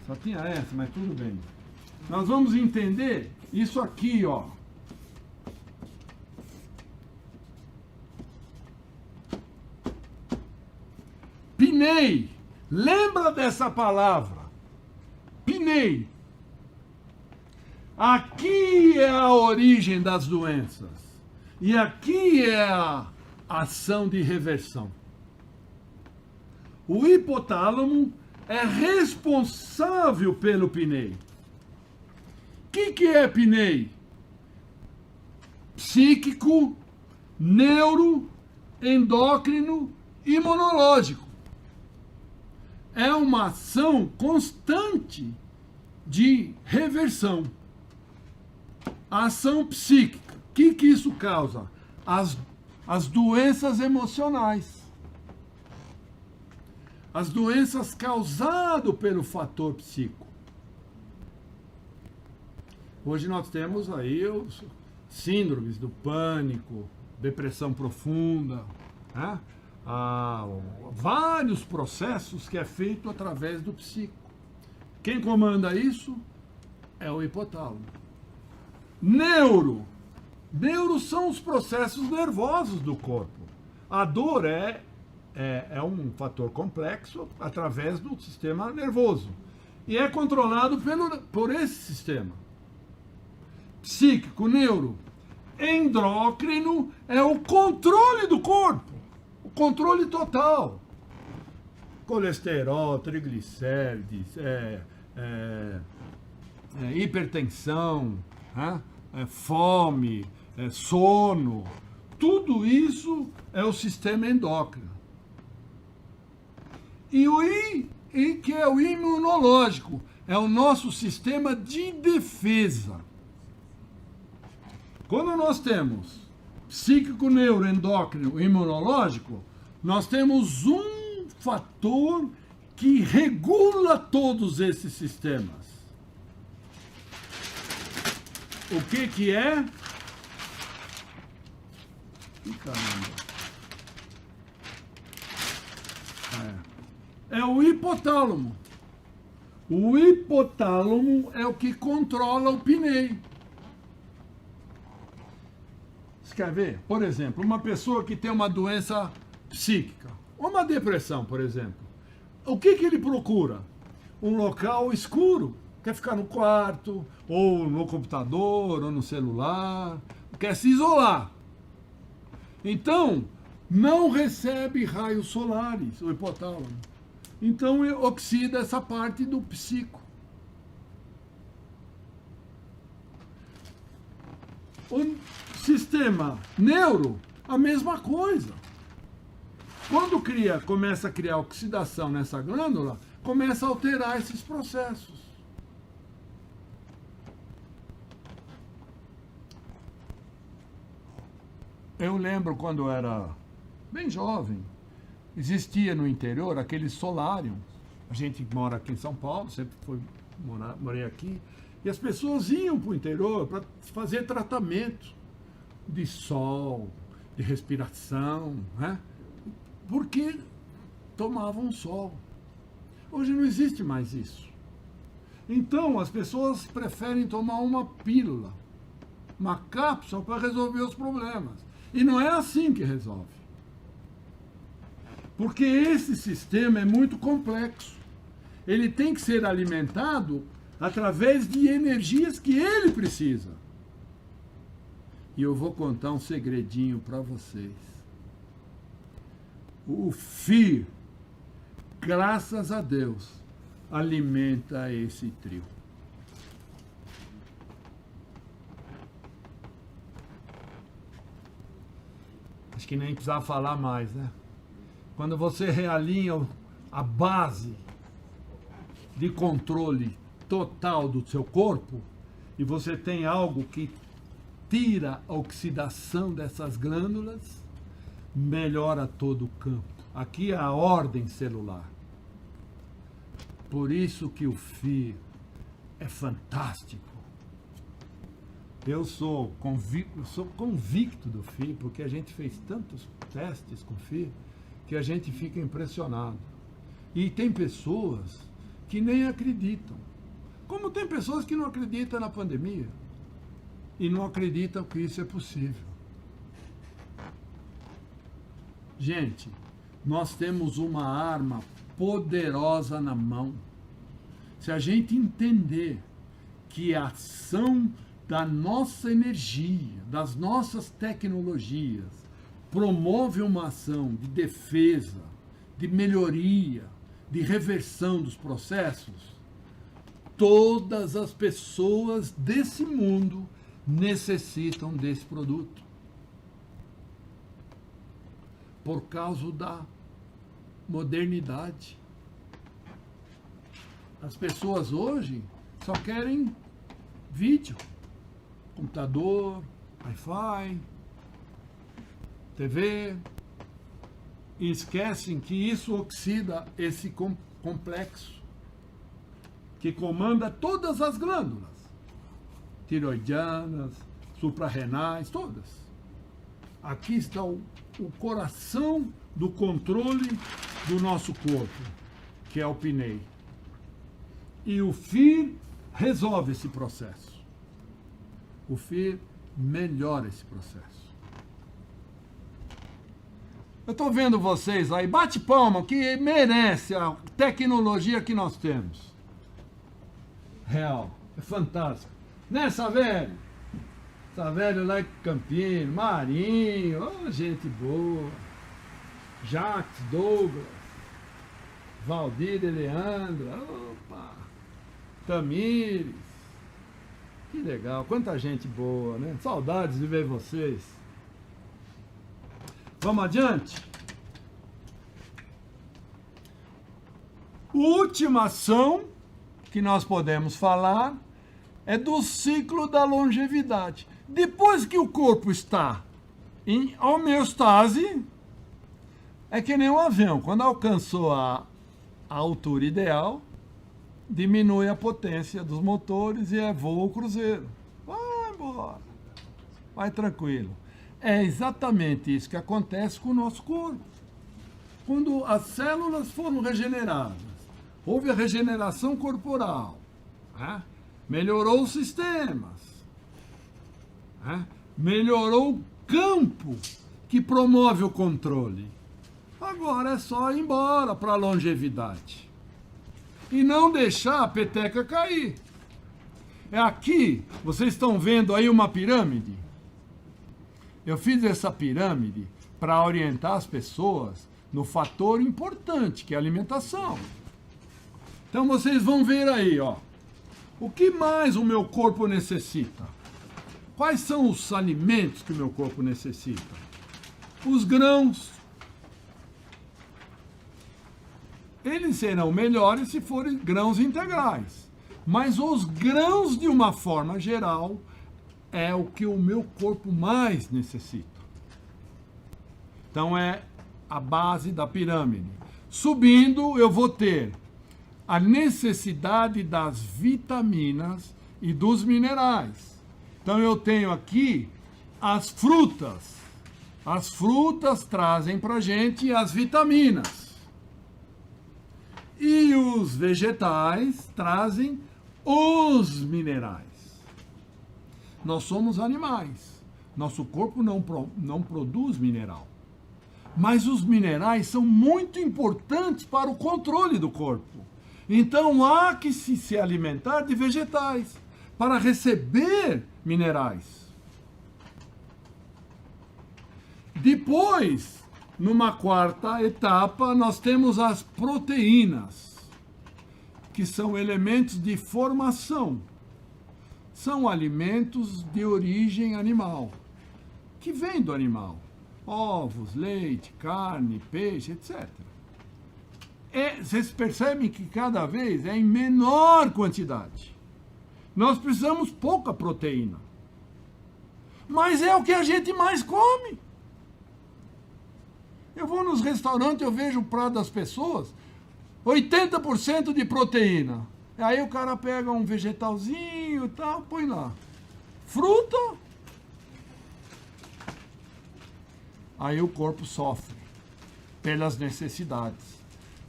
Só tinha essa, mas tudo bem. Nós vamos entender isso aqui, ó. Pinei. Lembra dessa palavra? Pinei. Aqui é a origem das doenças. E aqui é a ação de reversão. O hipotálamo é responsável pelo pinei. O que é pinei? Psíquico, neuro, endócrino, imunológico. É uma ação constante de reversão. A ação psíquica. O que isso causa? As doenças emocionais. As doenças causadas pelo fator psíquico. Hoje nós temos aí os síndromes do pânico, depressão profunda, né? Vários processos que é feito através do psíquico. Quem comanda isso é o hipotálamo. Neuro são os processos nervosos do corpo. A dor é um fator complexo através do sistema nervoso e é controlado por esse sistema. Psíquico, neuro. Endócrino é o controle do corpo, o controle total. Colesterol, triglicérides, hipertensão, fome, sono, tudo isso é o sistema endócrino. E que é o imunológico, é o nosso sistema de defesa. Quando nós temos psíquico, neuro, endócrino, imunológico, nós temos um fator que regula todos esses sistemas. O que é? Caramba. É o hipotálamo. O hipotálamo é o que controla o pinei. Você quer ver? Por exemplo, uma pessoa que tem uma doença psíquica, uma depressão, por exemplo. O que ele procura? Um local escuro. Quer ficar no quarto, ou no computador, ou no celular. Quer se isolar. Então, não recebe raios solares, o hipotálamo. Então, oxida essa parte do psico. O sistema neuro, a mesma coisa. Quando começa a criar oxidação nessa glândula, começa a alterar esses processos. Eu lembro quando eu era bem jovem, existia no interior aquele solário. A gente mora aqui em São Paulo, sempre morei aqui, e as pessoas iam para o interior para fazer tratamento de sol, de respiração, né? Porque tomavam sol. Hoje não existe mais isso. Então as pessoas preferem tomar uma pílula, uma cápsula para resolver os problemas. E não é assim que resolve. Porque esse sistema é muito complexo. Ele tem que ser alimentado através de energias que ele precisa. E eu vou contar um segredinho para vocês. O FIR, graças a Deus, alimenta esse trio. Acho que nem precisava falar mais, né? Quando você realinha a base de controle total do seu corpo e você tem algo que tira a oxidação dessas glândulas, melhora todo o campo. Aqui é a ordem celular. Por isso que o FIR é fantástico. Eu sou convicto do FIR, porque a gente fez tantos testes com o FIR que a gente fica impressionado. E tem pessoas que nem acreditam. Como tem pessoas que não acreditam na pandemia e não acreditam que isso é possível. Gente, nós temos uma arma poderosa na mão. Se a gente entender que a ação da nossa energia, das nossas tecnologias, promove uma ação de defesa, de melhoria, de reversão dos processos, todas as pessoas desse mundo necessitam desse produto. Por causa da modernidade. As pessoas hoje só querem vídeo, computador, Wi-Fi, TV, e esquecem que isso oxida esse complexo que comanda todas as glândulas, tiroidianas, suprarrenais, todas. Aqui está o coração do controle do nosso corpo, que é o PNEI. E o FIR resolve esse processo. O FIR melhora esse processo. Eu estou vendo vocês aí, bate palma, que merece a tecnologia que nós temos. Real, é fantástico. Né, Savelho? Savelho lá em Campinas, Marinho, oh, gente boa. Jacques, Douglas, Valdir e Leandra, opa, Tamires, que legal, quanta gente boa, né? Saudades de ver vocês. Vamos adiante? Última ação que nós podemos falar é do ciclo da longevidade. Depois que o corpo está em homeostase, é que nem um avião. Quando alcançou a altura ideal, diminui a potência dos motores e é voo cruzeiro. Vai embora. Vai tranquilo. É exatamente isso que acontece com o nosso corpo. Quando as células foram regeneradas, houve a regeneração corporal, né? Melhorou os sistemas, né? Melhorou o campo que promove o controle. Agora é só ir embora para a longevidade. E não deixar a peteca cair. É aqui, vocês estão vendo aí uma pirâmide? Eu fiz essa pirâmide para orientar as pessoas no fator importante, que é a alimentação. Então vocês vão ver aí, ó. O que mais o meu corpo necessita? Quais são os alimentos que o meu corpo necessita? Os grãos. Eles serão melhores se forem grãos integrais. Mas os grãos, de uma forma geral, é o que o meu corpo mais necessita. Então é a base da pirâmide. Subindo, eu vou ter a necessidade das vitaminas e dos minerais. Então eu tenho aqui as frutas. As frutas trazem para a gente as vitaminas. E os vegetais trazem os minerais. Nós somos animais. Nosso corpo não produz mineral. Mas os minerais são muito importantes para o controle do corpo. Então há que se alimentar de vegetais para receber minerais. Depois, numa quarta etapa, nós temos as proteínas, que são elementos de formação. São alimentos de origem animal, que vêm do animal. ovos, leite, carne, peixe, etc. Vocês percebem que cada vez é em menor quantidade. Nós precisamos pouca proteína. Mas é o que a gente mais come. Eu vou nos restaurantes, eu vejo o prato das pessoas, 80% de proteína. Aí o cara pega um vegetalzinho e tal, põe lá. Fruta. Aí o corpo sofre pelas necessidades.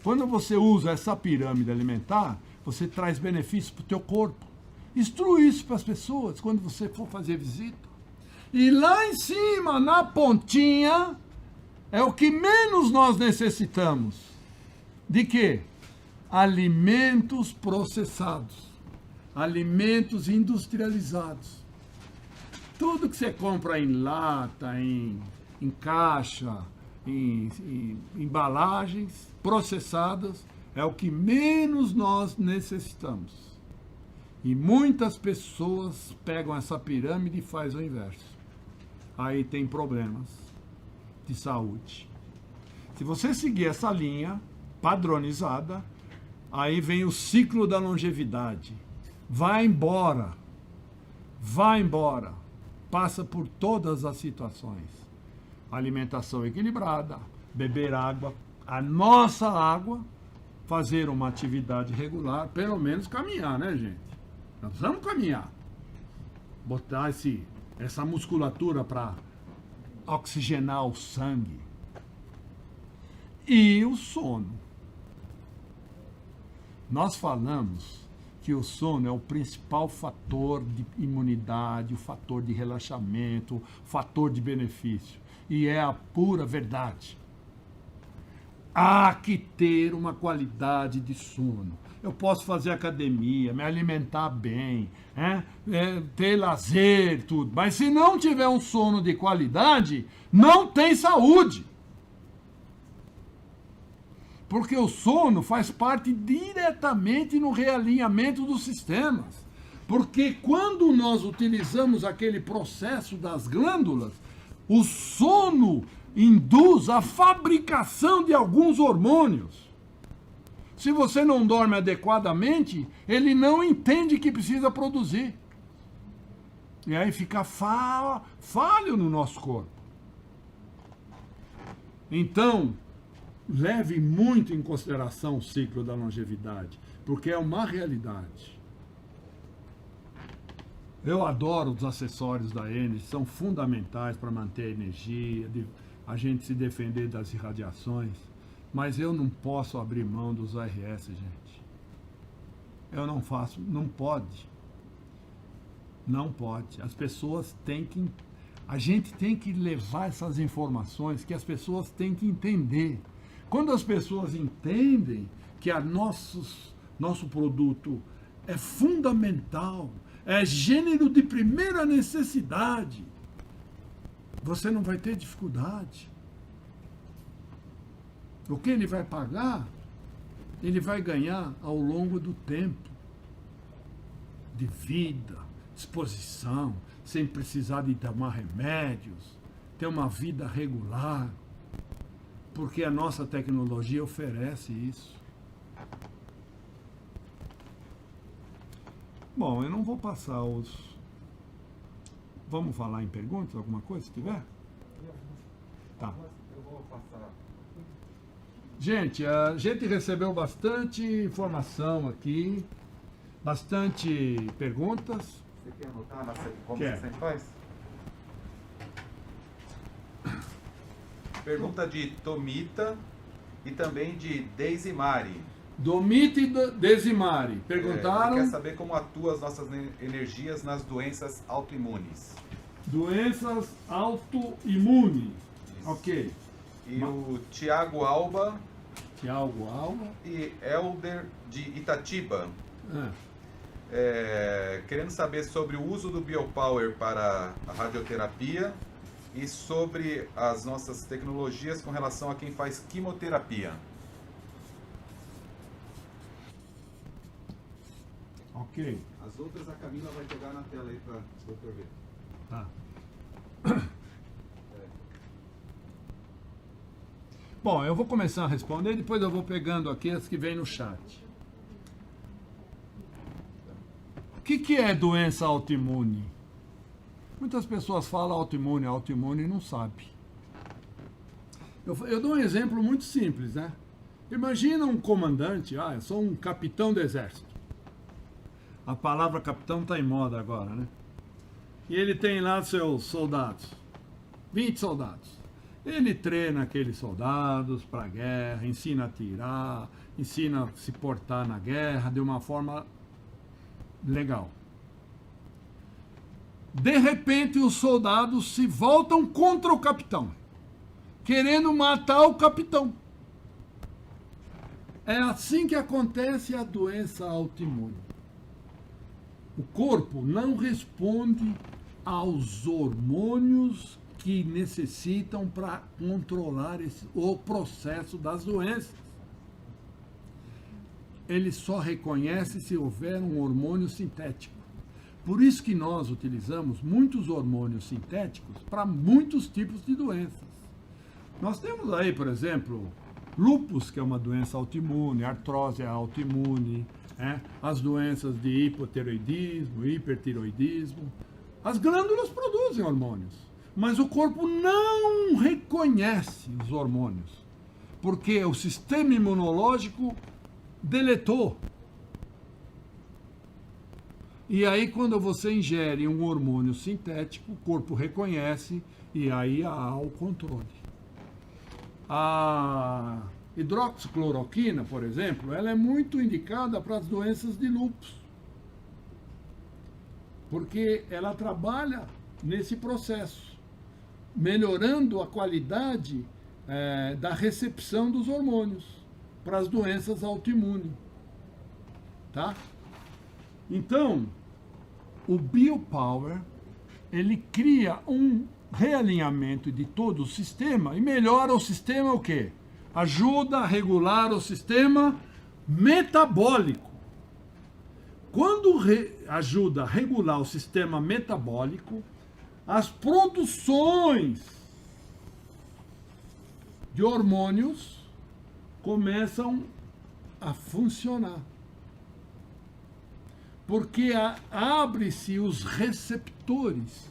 Quando você usa essa pirâmide alimentar, você traz benefícios para o teu corpo. Instrui isso para as pessoas quando você for fazer visita. E lá em cima, na pontinha, é o que menos nós necessitamos. De quê? Alimentos processados. Alimentos industrializados. Tudo que você compra em lata, em caixa, em embalagens processadas, é o que menos nós necessitamos. E muitas pessoas pegam essa pirâmide e fazem o inverso. Aí tem problemas de saúde. Se você seguir essa linha padronizada, aí vem o ciclo da longevidade. Vai embora. Vai embora. Passa por todas as situações. Alimentação equilibrada, beber água, a nossa água, fazer uma atividade regular, pelo menos caminhar, né, gente? Nós precisamos caminhar. Botar essa musculatura para oxigenar o sangue. E o sono. Nós falamos que o sono é o principal fator de imunidade, o fator de relaxamento, o fator de benefício. E é a pura verdade. Há que ter uma qualidade de sono. Eu posso fazer academia, me alimentar bem, ter lazer, tudo. Mas se não tiver um sono de qualidade, não tem saúde. Porque o sono faz parte diretamente no realinhamento dos sistemas. Porque quando nós utilizamos aquele processo das glândulas, o sono induz a fabricação de alguns hormônios. Se você não dorme adequadamente, ele não entende que precisa produzir. E aí fica falho no nosso corpo. Então, leve muito em consideração o ciclo da longevidade, porque é uma realidade. Eu adoro os acessórios da Energy, são fundamentais para manter a energia, a gente se defender das irradiações, mas eu não posso abrir mão dos ARS, gente. Eu não faço, não pode. Não pode. As pessoas têm que... A gente tem que levar essas informações que as pessoas têm que entender. Quando as pessoas entendem que nosso produto é fundamental, é gênero de primeira necessidade, você não vai ter dificuldade. O que ele vai pagar, ele vai ganhar ao longo do tempo. De vida, disposição, sem precisar de tomar remédios, ter uma vida regular. Porque a nossa tecnologia oferece isso. Bom, eu não vou passar os... Vamos falar em perguntas, alguma coisa, se tiver? Tá. Eu vou passar. Gente, a gente recebeu bastante informação aqui, bastante perguntas. Você quer anotar como Quer. você sempre faz? Pergunta de Tomita e também de Deise Mari. Domite e Desimari perguntaram... Quer saber como atuam as nossas energias nas doenças autoimunes. Doenças autoimunes. Isso. Ok. E o Tiago Alba Tiago Alba. e Elder de Itatiba. Querendo saber sobre o uso do Biopower para a radioterapia e sobre as nossas tecnologias com relação a quem faz quimioterapia. Ok. As outras a Camila vai jogar na tela aí para o doutor ver. Tá. Bom, eu vou começar a responder, depois eu vou pegando aqui as que vem no chat. O que é doença autoimune? Muitas pessoas falam autoimune e não sabem. Eu dou um exemplo muito simples, né? Imagina um comandante, eu sou um capitão do exército. A palavra capitão está em moda agora, né? E ele tem lá seus soldados, 20 soldados. Ele treina aqueles soldados para a guerra, ensina a atirar, ensina a se portar na guerra de uma forma legal. De repente, os soldados se voltam contra o capitão, querendo matar o capitão. É assim que acontece a doença autoimune. O corpo não responde aos hormônios que necessitam para controlar o processo das doenças. Ele só reconhece se houver um hormônio sintético. Por isso que nós utilizamos muitos hormônios sintéticos para muitos tipos de doenças. Nós temos aí, por exemplo, lúpus, que é uma doença autoimune, artrose é autoimune, as doenças de hipotireoidismo, hipertireoidismo. As glândulas produzem hormônios, mas o corpo não reconhece os hormônios, porque o sistema imunológico deletou. E aí, quando você ingere um hormônio sintético, o corpo reconhece e aí há o controle. A hidroxicloroquina, por exemplo, ela é muito indicada para as doenças de lúpus, porque ela trabalha nesse processo, melhorando a qualidade da recepção dos hormônios para as doenças autoimunes. Tá? Então, o Biopower, ele cria um realinhamento de todo o sistema e melhora o sistema o quê? Ajuda a regular o sistema metabólico. Quando ajuda a regular o sistema metabólico, as produções de hormônios começam a funcionar. Porque abre-se os receptores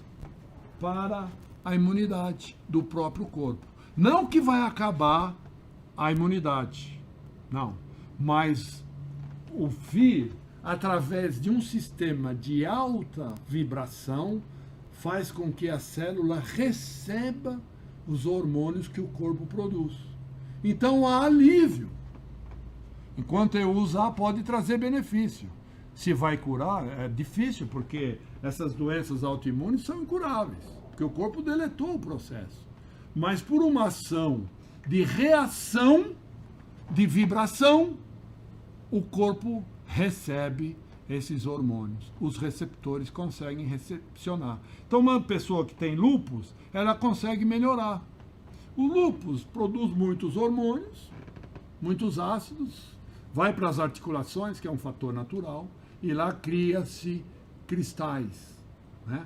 para a imunidade do próprio corpo. Não que vai acabar a imunidade, não. Mas o FIR, através de um sistema de alta vibração, faz com que a célula receba os hormônios que o corpo produz. Então há alívio. Enquanto eu usar, pode trazer benefício. Se vai curar, é difícil, porque essas doenças autoimunes são incuráveis, porque o corpo deletou o processo. Mas por uma ação de reação, de vibração, o corpo recebe esses hormônios. Os receptores conseguem recepcionar. Então, uma pessoa que tem lúpus, ela consegue melhorar. O lúpus produz muitos hormônios, muitos ácidos, vai para as articulações, que é um fator natural, e lá cria-se cristais, né?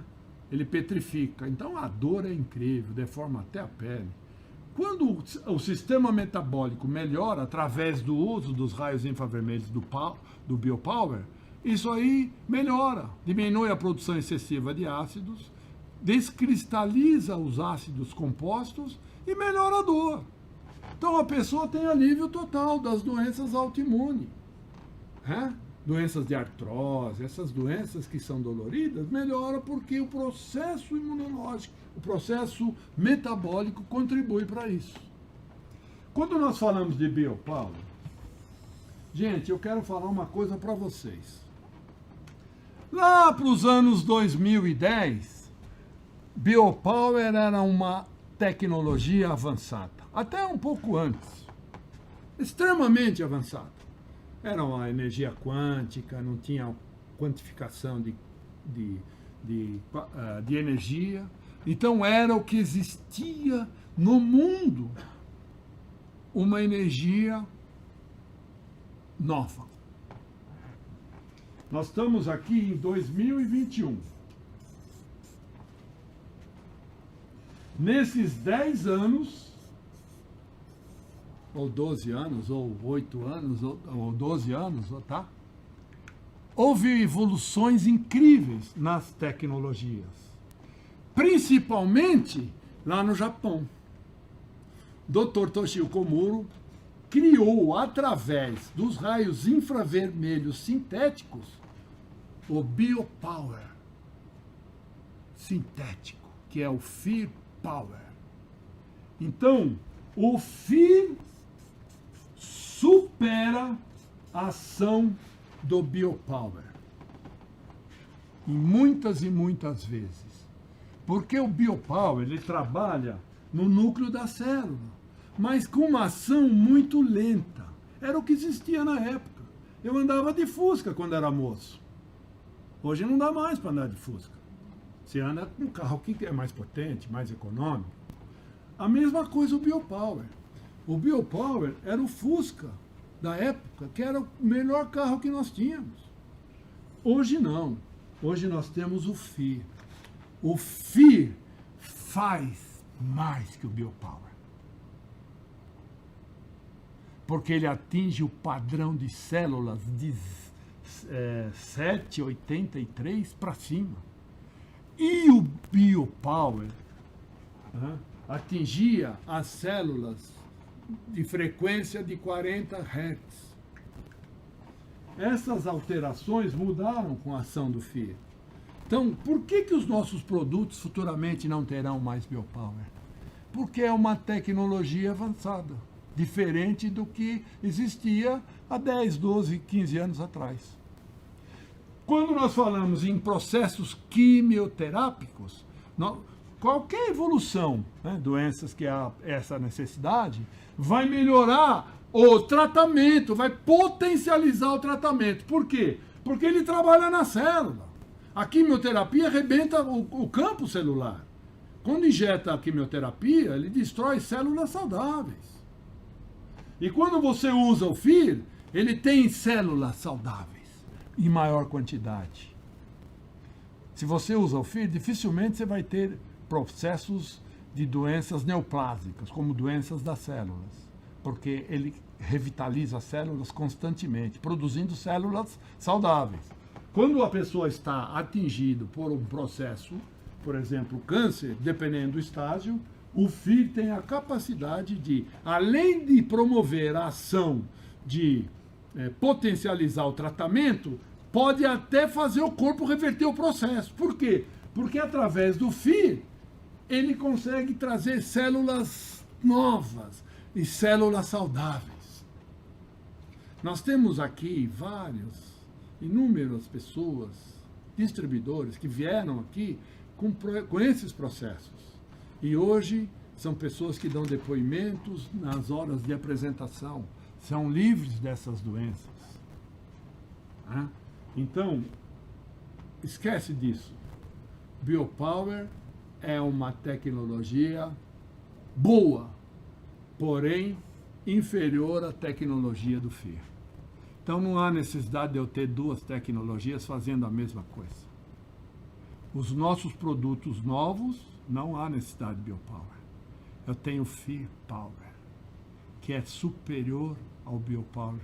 Ele petrifica. Então a dor é incrível, deforma até a pele. Quando o sistema metabólico melhora através do uso dos raios infravermelhos do Biopower, isso aí melhora, diminui a produção excessiva de ácidos, descristaliza os ácidos compostos e melhora a dor. Então a pessoa tem alívio total das doenças autoimunes, doenças de artrose, essas doenças que são doloridas, melhora porque o processo imunológico, o processo metabólico contribui para isso. Quando nós falamos de Biopower, gente, eu quero falar uma coisa para vocês. Lá para os anos 2010, Biopower era uma tecnologia avançada, até um pouco antes, extremamente avançada. Era uma energia quântica, não tinha quantificação de energia. Então era o que existia no mundo, uma energia nova. Nós estamos aqui em 2021. Nesses 10 anos, ou 12 anos, ou 8 anos, ou 12 anos, tá? Houve evoluções incríveis nas tecnologias, principalmente lá no Japão. Dr. Toshio Komuro criou, através dos raios infravermelhos sintéticos, o biopower sintético, que é o Fear Power. Então, o Fear supera a ação do biopower. E muitas vezes. Porque o biopower, ele trabalha no núcleo da célula, mas com uma ação muito lenta. Era o que existia na época. Eu andava de Fusca quando era moço. Hoje não dá mais para andar de Fusca. Você anda com um carro que é mais potente, mais econômico. A mesma coisa o biopower. O biopower era o Fusca da época, que era o melhor carro que nós tínhamos. Hoje não. Hoje nós temos o FEAR. O FEAR faz mais que o biopower. Porque ele atinge o padrão de células de 783 para cima. E o biopower atingia as células de frequência de 40 Hz. Essas alterações mudaram com a ação do FEAR. Então, por que os nossos produtos futuramente não terão mais biopower? Porque é uma tecnologia avançada, diferente do que existia há 10, 12, 15 anos atrás. Quando nós falamos em processos quimioterápicos, qualquer evolução, doenças que há essa necessidade, vai melhorar o tratamento, vai potencializar o tratamento. Por quê? Porque ele trabalha na célula. A quimioterapia arrebenta o campo celular. Quando injeta a quimioterapia, ele destrói células saudáveis. E quando você usa o FEAR, ele tem células saudáveis em maior quantidade. Se você usa o FEAR, dificilmente você vai ter processos de doenças neoplásicas, como doenças das células, porque ele revitaliza as células constantemente, produzindo células saudáveis. Quando a pessoa está atingida por um processo, por exemplo, câncer, dependendo do estágio, o FEAR tem a capacidade de, além de promover a ação de potencializar o tratamento, pode até fazer o corpo reverter o processo. Por quê? Porque através do FEAR, ele consegue trazer células novas e células saudáveis. Nós temos aqui inúmeras pessoas, distribuidores, que vieram aqui com esses processos. E hoje são pessoas que dão depoimentos nas horas de apresentação, são livres dessas doenças. Então, esquece disso. Biopower é uma tecnologia boa, porém inferior à tecnologia do FEAR. Então não há necessidade de eu ter duas tecnologias fazendo a mesma coisa. Os nossos produtos novos, não há necessidade de biopower. Eu tenho FEAR Power, que é superior ao biopower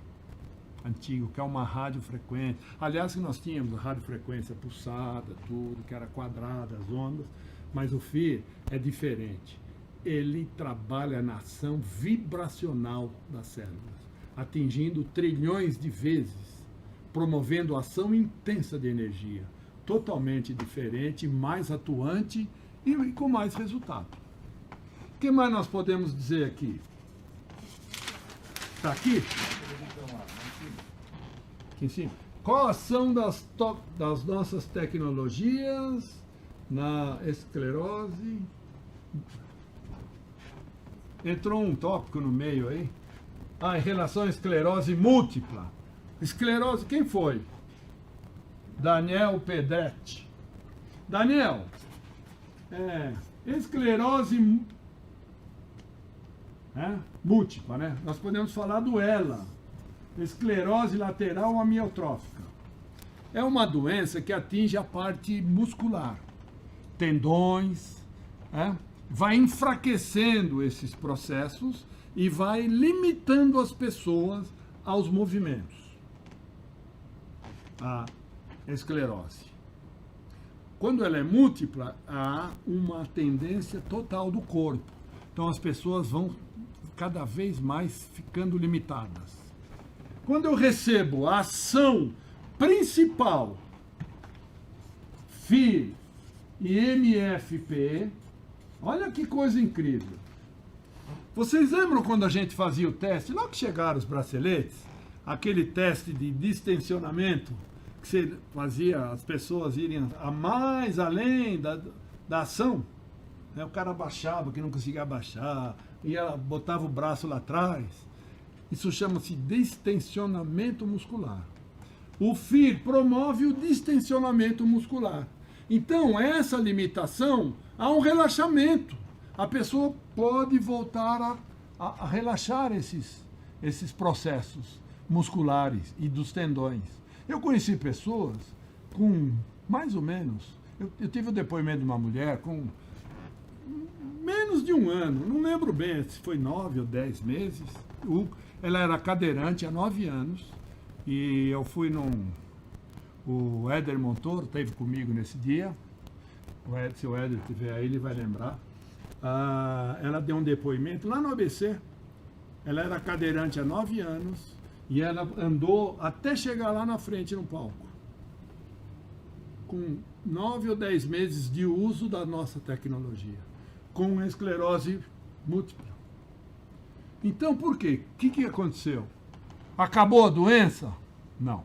antigo, que é uma radiofrequência. Aliás, que nós tínhamos a radiofrequência pulsada, tudo, que era quadrada, as ondas, mas o FEAR é diferente. Ele trabalha na ação vibracional das células, atingindo trilhões de vezes, promovendo ação intensa de energia, totalmente diferente, mais atuante e com mais resultado. O que mais nós podemos dizer aqui? Está aqui? Aqui em cima. Qual a ação das nossas tecnologias na esclerose? Entrou um tópico no meio aí. Em relação à esclerose múltipla. Esclerose, quem foi? Daniel Pedretti. Daniel, esclerose múltipla, né? Nós podemos falar do ELA, esclerose lateral amiotrófica. É uma doença que atinge a parte muscular, tendões, vai enfraquecendo esses processos e vai limitando as pessoas aos movimentos. A esclerose. Quando ela é múltipla, há uma tendência total do corpo. Então as pessoas vão cada vez mais ficando limitadas. Quando eu recebo a ação principal, FIR e MFP, olha que coisa incrível. Vocês lembram quando a gente fazia o teste, logo que chegaram os braceletes, aquele teste de distensionamento, que você fazia as pessoas irem a mais além da ação? O cara abaixava, que não conseguia abaixar, botava o braço lá atrás. Isso chama-se distensionamento muscular. O FIR promove o distensionamento muscular. Então, essa limitação, há um relaxamento. A pessoa pode voltar a relaxar esses processos musculares e dos tendões. Eu conheci pessoas com, mais ou menos, eu tive o depoimento de uma mulher com menos de um ano, não lembro bem se foi 9 ou 10 meses. Ela era cadeirante há 9 anos e eu fui o Éder Montoro esteve comigo nesse dia. Se o Éder estiver aí, ele vai lembrar. Ela deu um depoimento lá no ABC. Ela era cadeirante há 9 anos e ela andou até chegar lá na frente no palco. Com 9 ou 10 meses de uso da nossa tecnologia. Com esclerose múltipla. Então, por quê? O que aconteceu? Acabou a doença? Não.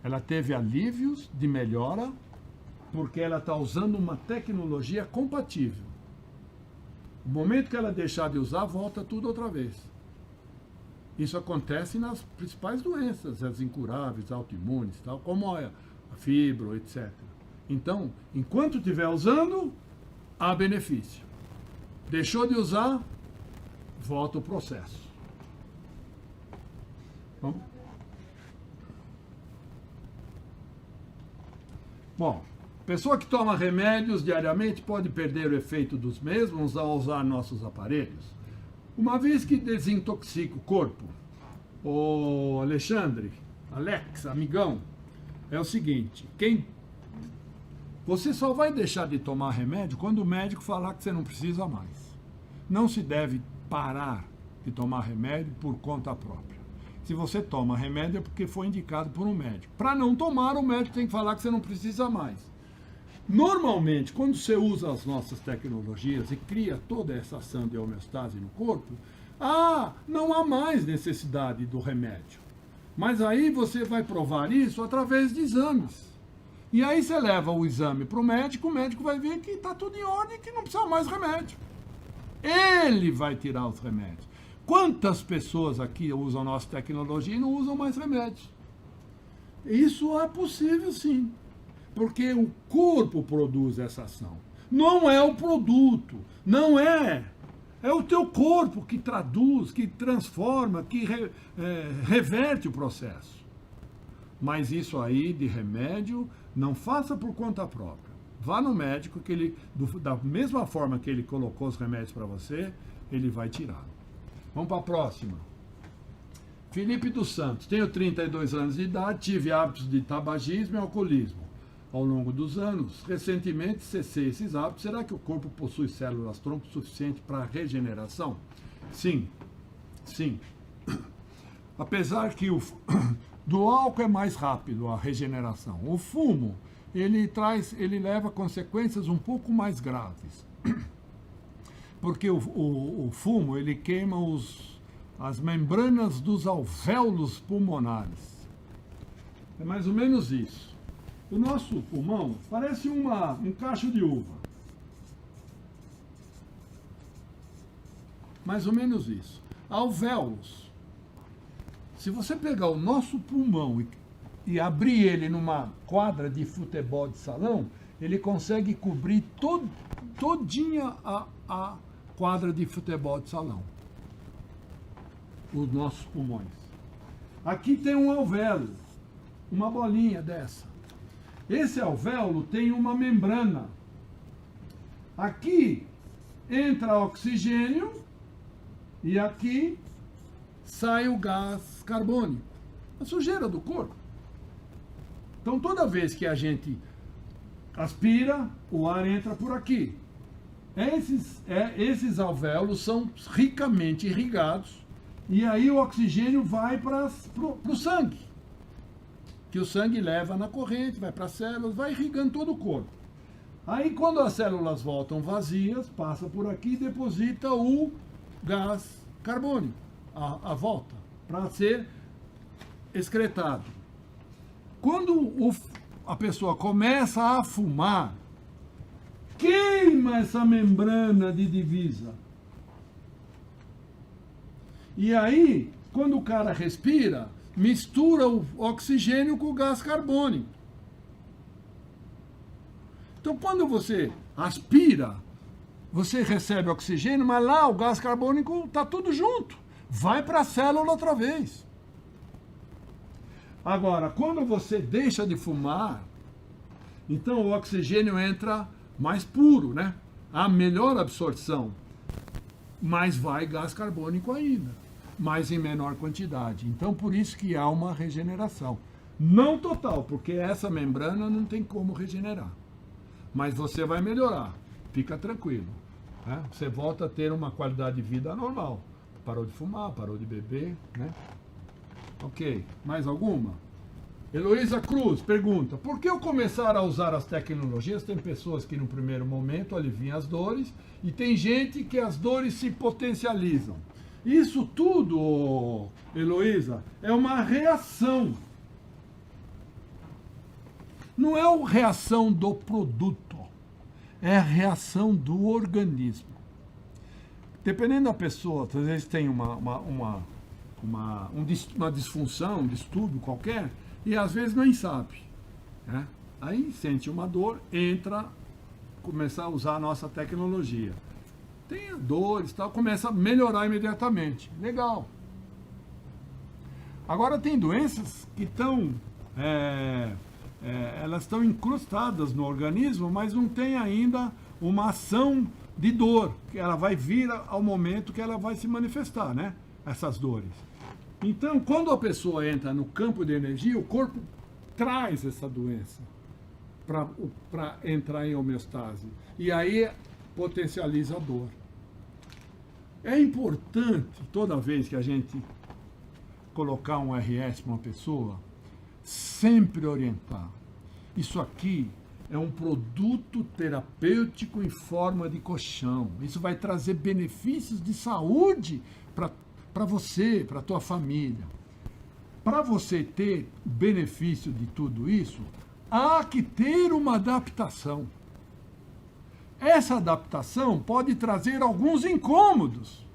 Ela teve alívios de melhora porque ela está usando uma tecnologia compatível. No momento que ela deixar de usar, volta tudo outra vez. Isso acontece nas principais doenças, as incuráveis, autoimunes, tal, como a fibro, etc. Então, enquanto estiver usando, há benefício. Deixou de usar, volta o processo. Vamos? Bom, pessoa que toma remédios diariamente pode perder o efeito dos mesmos ao usar nossos aparelhos. Uma vez que desintoxica o corpo, o Alexandre, Alex, amigão, é o seguinte, você só vai deixar de tomar remédio quando o médico falar que você não precisa mais. Não se deve parar de tomar remédio por conta própria. Se você toma remédio é porque foi indicado por um médico. Para não tomar, o médico tem que falar que você não precisa mais. Normalmente, quando você usa as nossas tecnologias e cria toda essa ação de homeostase no corpo, não há mais necessidade do remédio. Mas aí você vai provar isso através de exames. E aí você leva o exame para o médico vai ver que está tudo em ordem e que não precisa mais remédio. Ele vai tirar os remédios. Quantas pessoas aqui usam nossa tecnologia e não usam mais remédios? Isso é possível, sim. Porque o corpo produz essa ação. Não é o produto. Não é. É o teu corpo que traduz, que transforma, que reverte o processo. Mas isso aí de remédio, não faça por conta própria. Vá no médico, que ele, da mesma forma que ele colocou os remédios para você, ele vai tirar. Vamos para a próxima. Felipe dos Santos. Tenho 32 anos de idade, tive hábitos de tabagismo e alcoolismo. Ao longo dos anos, recentemente cessei esses hábitos. Será que o corpo possui células-tronco suficiente para regeneração? Sim. Sim. Apesar que do álcool é mais rápido a regeneração. O fumo, ele leva consequências um pouco mais graves. Porque o fumo, ele queima as membranas dos alvéolos pulmonares. É mais ou menos isso. O nosso pulmão parece um cacho de uva. Mais ou menos isso. Alvéolos. Se você pegar o nosso pulmão e abrir ele numa quadra de futebol de salão, ele consegue cobrir todinha a quadra de futebol de salão. Os nossos pulmões. Aqui tem um alvéolo, uma bolinha dessa. Esse alvéolo tem uma membrana. Aqui entra oxigênio e aqui sai o gás carbônico, a sujeira do corpo. Então, toda vez que a gente aspira, o ar entra por aqui. Esses alvéolos são ricamente irrigados e aí o oxigênio vai para o sangue, que o sangue leva na corrente, vai para as células, vai irrigando todo o corpo. Aí, quando as células voltam vazias, passa por aqui e deposita o gás carbônico à volta, para ser excretado. Quando a pessoa começa a fumar, queima essa membrana de divisa. E aí, quando o cara respira, mistura o oxigênio com o gás carbônico. Então, quando você aspira, você recebe oxigênio, mas lá o gás carbônico está tudo junto. Vai para a célula outra vez. Agora, quando você deixa de fumar, então o oxigênio entra mais puro, né? Há melhor absorção. Mas vai gás carbônico ainda, mas em menor quantidade. Então, por isso que há uma regeneração. Não total, porque essa membrana não tem como regenerar. Mas você vai melhorar, fica tranquilo. Né? Você volta a ter uma qualidade de vida normal. Parou de fumar, parou de beber, né? Ok, mais alguma? Heloísa Cruz pergunta, por que eu começar a usar as tecnologias? Tem pessoas que no primeiro momento aliviam as dores e tem gente que as dores se potencializam. Isso tudo, Heloísa, é uma reação. Não é a reação do produto, é a reação do organismo. Dependendo da pessoa, às vezes tem uma disfunção, um distúrbio qualquer, e às vezes nem sabe. Né? Aí sente uma dor, entra, começa a usar a nossa tecnologia. Tem dores, tal, começa a melhorar imediatamente. Legal. Agora tem doenças que estão... elas estão incrustadas no organismo, mas não tem ainda uma ação de dor, que ela vai vir ao momento que ela vai se manifestar, né? Essas dores. Então, quando a pessoa entra no campo de energia, o corpo traz essa doença para entrar em homeostase. E aí potencializa a dor. É importante, toda vez que a gente colocar um RS para uma pessoa, sempre orientar. Isso aqui é um produto terapêutico em forma de colchão. Isso vai trazer benefícios de saúde para você, para a tua família. Para você ter benefício de tudo isso, há que ter uma adaptação. Essa adaptação pode trazer alguns incômodos,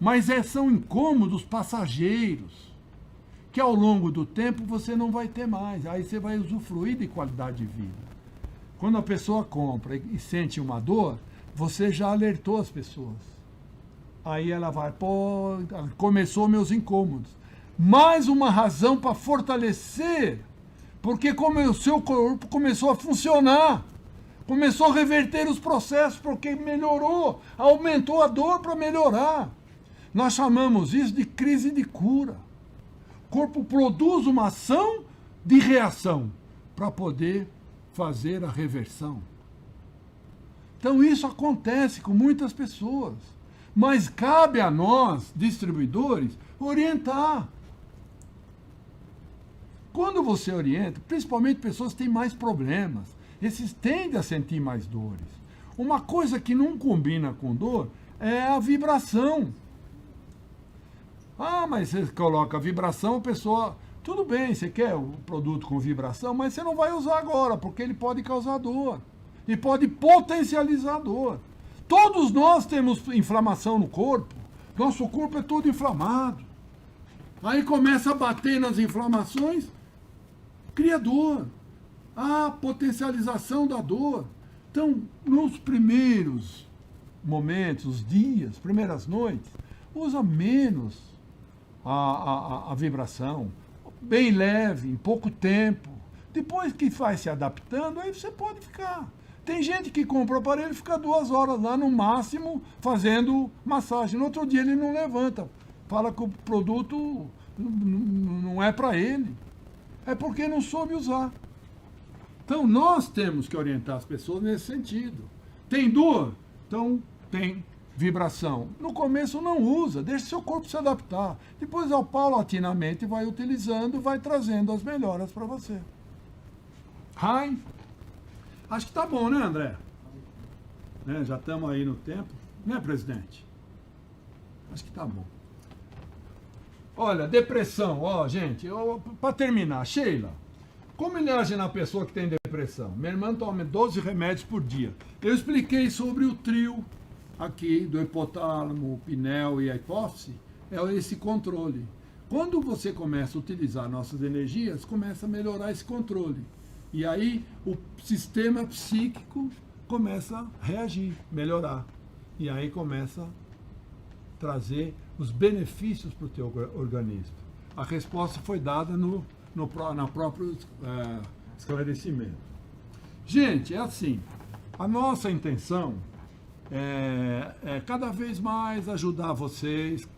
mas são incômodos passageiros, que ao longo do tempo você não vai ter mais. Aí você vai usufruir de qualidade de vida. Quando a pessoa compra e sente uma dor, você já alertou as pessoas. Aí ela vai, pô, começou meus incômodos. Mais uma razão para fortalecer, porque como o seu corpo começou a funcionar, começou a reverter os processos, porque melhorou, aumentou a dor para melhorar. Nós chamamos isso de crise de cura. O corpo produz uma ação de reação para poder fazer a reversão. Então isso acontece com muitas pessoas, mas cabe a nós, distribuidores, orientar. Quando você orienta, principalmente pessoas que têm mais problemas, esses tendem a sentir mais dores. Uma coisa que não combina com dor é a vibração. Ah, mas você coloca a vibração, a pessoa... Tudo bem, você quer o produto com vibração, mas você não vai usar agora, porque ele pode causar dor. E pode potencializar a dor. Todos nós temos inflamação no corpo. Nosso corpo é todo inflamado. Aí começa a bater nas inflamações, cria dor. A potencialização da dor. Então, nos primeiros momentos, os dias, primeiras noites, usa menos a vibração, bem leve, em pouco tempo. Depois que vai se adaptando, aí você pode ficar. Tem gente que compra o aparelho e fica 2 horas lá no máximo fazendo massagem. No outro dia ele não levanta. Fala que o produto não é para ele. É porque não soube usar. Então nós temos que orientar as pessoas nesse sentido. Tem dor? Então tem vibração. No começo não usa, deixa seu corpo se adaptar. Depois, paulatinamente, vai utilizando, vai trazendo as melhoras para você. Hi. Acho que tá bom, né, André? Né, já estamos aí no tempo. Né, presidente? Acho que tá bom. Olha, depressão, ó, gente, para terminar, Sheila, como ele age na pessoa que tem depressão? Minha irmã toma 12 remédios por dia. Eu expliquei sobre o trio aqui do hipotálamo, o pinel e a hipófise, é esse controle. Quando você começa a utilizar nossas energias, começa a melhorar esse controle. E aí o sistema psíquico começa a reagir, melhorar. E aí começa a trazer os benefícios para o teu organismo. A resposta foi dada no próprio esclarecimento. Gente, é assim, a nossa intenção é cada vez mais ajudar vocês,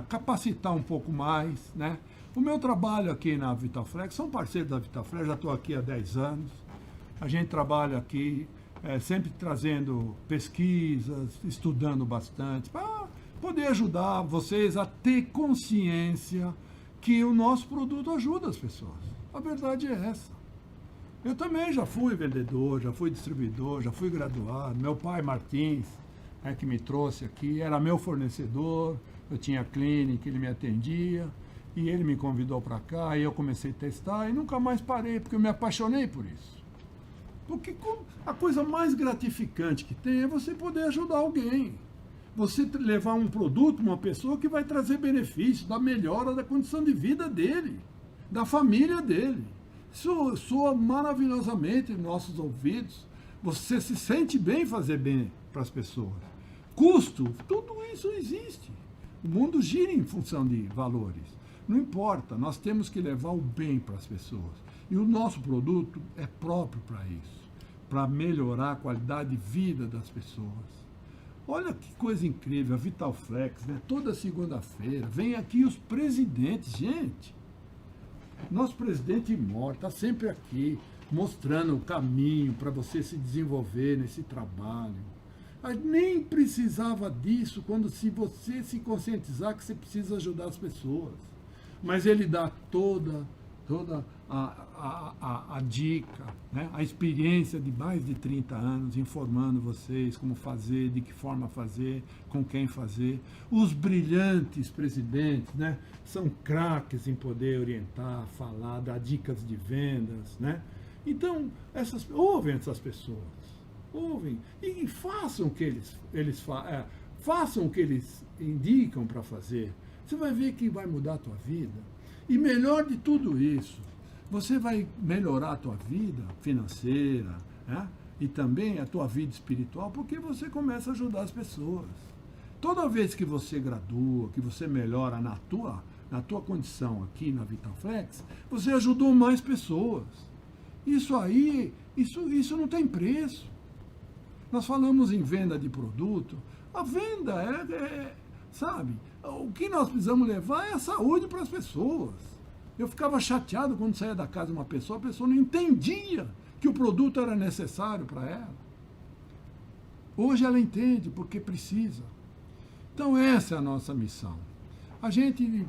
capacitar um pouco mais, né? O meu trabalho aqui na Vitalflex, são parceiros da Vitalflex, já estou aqui há 10 anos. A gente trabalha aqui sempre trazendo pesquisas, estudando bastante, para poder ajudar vocês a ter consciência que o nosso produto ajuda as pessoas. A verdade é essa. Eu também já fui vendedor, já fui distribuidor, já fui graduado. Meu pai, Martins, que me trouxe aqui, era meu fornecedor, eu tinha clínica, ele me atendia, e ele me convidou para cá, e eu comecei a testar, e nunca mais parei, porque eu me apaixonei por isso. Porque a coisa mais gratificante que tem é você poder ajudar alguém. Você levar um produto, uma pessoa que vai trazer benefício, da melhora da condição de vida dele, da família dele. Isso soa maravilhosamente em nossos ouvidos. Você se sente bem fazer bem para as pessoas. Custo, tudo isso existe. O mundo gira em função de valores. Não importa, nós temos que levar o bem para as pessoas. E o nosso produto é próprio para isso, para melhorar a qualidade de vida das pessoas. Olha que coisa incrível, a Vitalflex, né? Toda segunda-feira, vem aqui os presidentes, gente. Nosso presidente mor está sempre aqui, mostrando o caminho para você se desenvolver nesse trabalho. Mas nem precisava disso se você se conscientizar que você precisa ajudar as pessoas. Mas ele dá toda a dica, né? A experiência de mais de 30 anos, informando vocês como fazer, de que forma fazer, com quem fazer. Os brilhantes presidentes, né? São craques em poder orientar, falar, dar dicas de vendas, né? Então, ouvem essas pessoas, ouvem e façam o que façam o que eles indicam para fazer. Você vai ver que vai mudar a tua vida. E melhor de tudo isso, você vai melhorar a tua vida financeira, né? E também a tua vida espiritual, porque você começa a ajudar as pessoas. Toda vez que você gradua, que você melhora na tua condição aqui na Vitalflex, você ajudou mais pessoas. Isso aí, isso não tem preço. Nós falamos em venda de produto, a venda sabe, o que nós precisamos levar é a saúde para as pessoas. Eu ficava chateado quando saía da casa de uma pessoa, a pessoa não entendia que o produto era necessário para ela. Hoje ela entende porque precisa. Então essa é a nossa missão. A gente,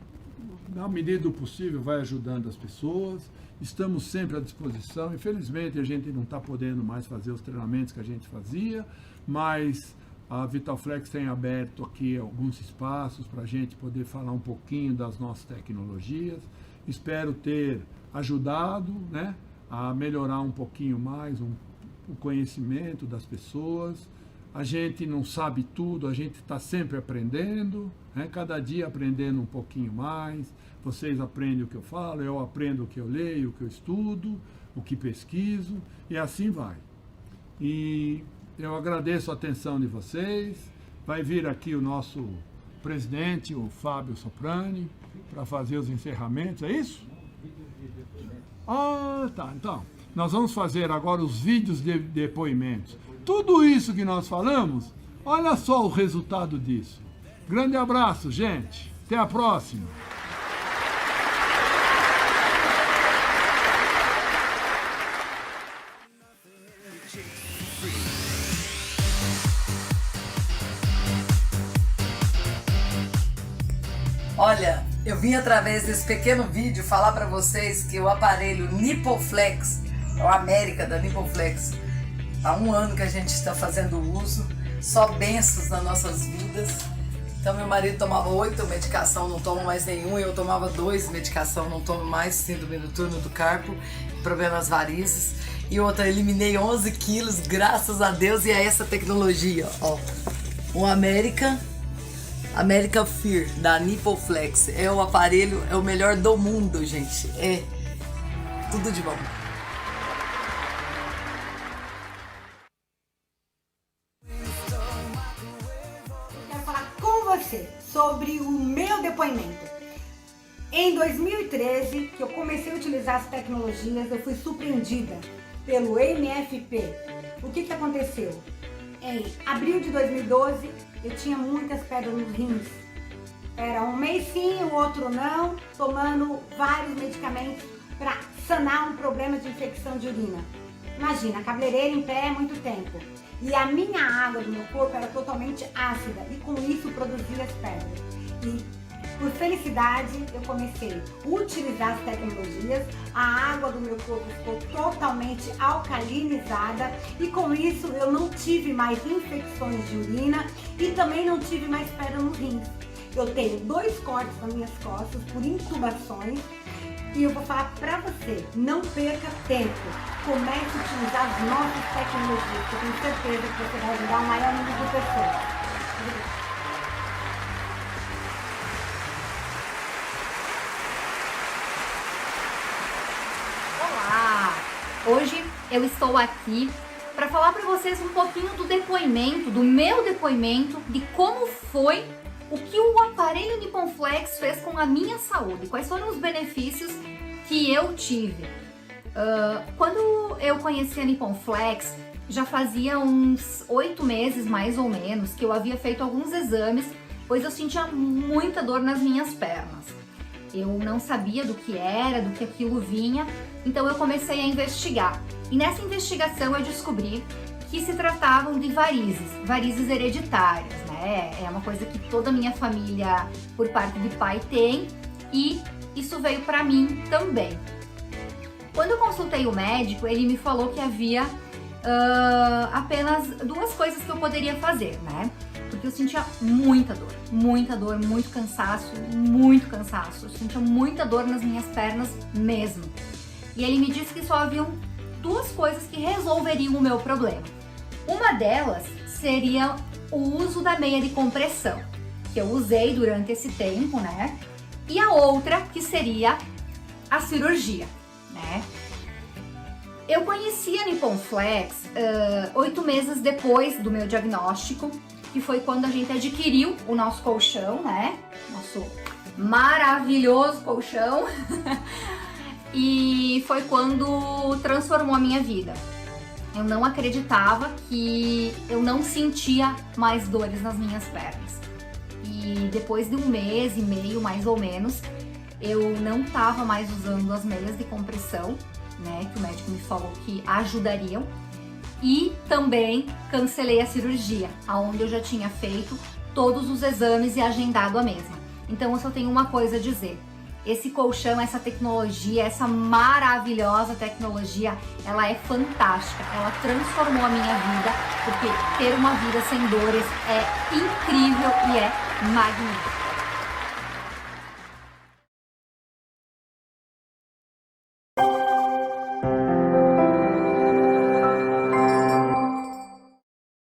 na medida do possível, vai ajudando as pessoas, estamos sempre à disposição. Infelizmente a gente não está podendo mais fazer os treinamentos que a gente fazia, mas a Vitalflex tem aberto aqui alguns espaços para a gente poder falar um pouquinho das nossas tecnologias. Espero ter ajudado, né, a melhorar um pouquinho mais o conhecimento das pessoas. A gente não sabe tudo, a gente está sempre aprendendo, né, cada dia aprendendo um pouquinho mais. Vocês aprendem o que eu falo, eu aprendo o que eu leio, o que eu estudo, o que pesquiso, e assim vai. E eu agradeço a atenção de vocês. Vai vir aqui o nosso presidente, o Fábio Soprani, para fazer os encerramentos, é isso? Ah, tá. Então, Nós vamos fazer agora os vídeos de depoimentos. Tudo isso que nós falamos, olha só o resultado disso. Grande abraço, gente. Até a próxima. Olha, eu vim através desse pequeno vídeo falar para vocês que o aparelho NippleFlex, o América da NippleFlex, há 1 ano que a gente está fazendo uso, só bênçãos nas nossas vidas. Então meu marido tomava 8 medicação, não tomo mais nenhum, eu tomava 2 medicação, não tomo mais, síndrome do túnel do carpo, problema nas varizes. E outra, eliminei 11 quilos, graças a Deus, e a essa tecnologia, ó. O América Fear, da NippleFlex. É o aparelho, é o melhor do mundo, gente. É tudo de bom. Eu quero falar com você sobre o meu depoimento. Em 2013, que eu comecei a utilizar as tecnologias, eu fui surpreendida pelo MFP. O que aconteceu? Em abril de 2012, eu tinha muitas pedras nos rins. Era um mês sim, o outro não, tomando vários medicamentos para sanar um problema de infecção de urina. Imagina, cabeleireira em pé muito tempo. E a minha água do meu corpo era totalmente ácida e com isso produzia as pedras. E por felicidade eu comecei a utilizar as tecnologias, a água do meu corpo ficou totalmente alcalinizada e com isso eu não tive mais infecções de urina e também não tive mais pedra nos rins. Eu tenho 2 cortes nas minhas costas por intubações e eu vou falar pra você, não perca tempo, comece a utilizar as nossas tecnologias, que eu tenho certeza que você vai ajudar o maior número de pessoas. Hoje eu estou aqui para falar para vocês um pouquinho do depoimento, do meu depoimento, de como foi o que o aparelho NippleFlex fez com a minha saúde, quais foram os benefícios que eu tive. Quando eu conheci a NippleFlex, já fazia uns 8 meses mais ou menos que eu havia feito alguns exames, pois eu sentia muita dor nas minhas pernas. Eu não sabia do que era, do que aquilo vinha, então eu comecei a investigar. E nessa investigação eu descobri que se tratavam de varizes hereditárias, né? É uma coisa que toda a minha família, por parte de pai, tem e isso veio para mim também. Quando eu consultei o médico, ele me falou que havia apenas 2 coisas que eu poderia fazer, né? Porque eu sentia muita dor, muito cansaço, eu sentia muita dor nas minhas pernas mesmo. E ele me disse que só haviam 2 coisas que resolveriam o meu problema. Uma delas seria o uso da meia de compressão, que eu usei durante esse tempo, né? E a outra que seria a cirurgia, né? Eu conheci a NippleFlex 8 meses depois do meu diagnóstico, que foi quando a gente adquiriu o nosso colchão, né? Nosso maravilhoso colchão. E foi quando transformou a minha vida. Eu não acreditava que eu não sentia mais dores nas minhas pernas. E depois de 1 mês e meio, mais ou menos, eu não estava mais usando as meias de compressão, né? Que o médico me falou que ajudariam. E também cancelei a cirurgia, aonde eu já tinha feito todos os exames e agendado a mesma. Então eu só tenho uma coisa a dizer. Esse colchão, essa tecnologia, essa maravilhosa tecnologia, ela é fantástica. Ela transformou a minha vida, porque ter uma vida sem dores é incrível e é magnífico.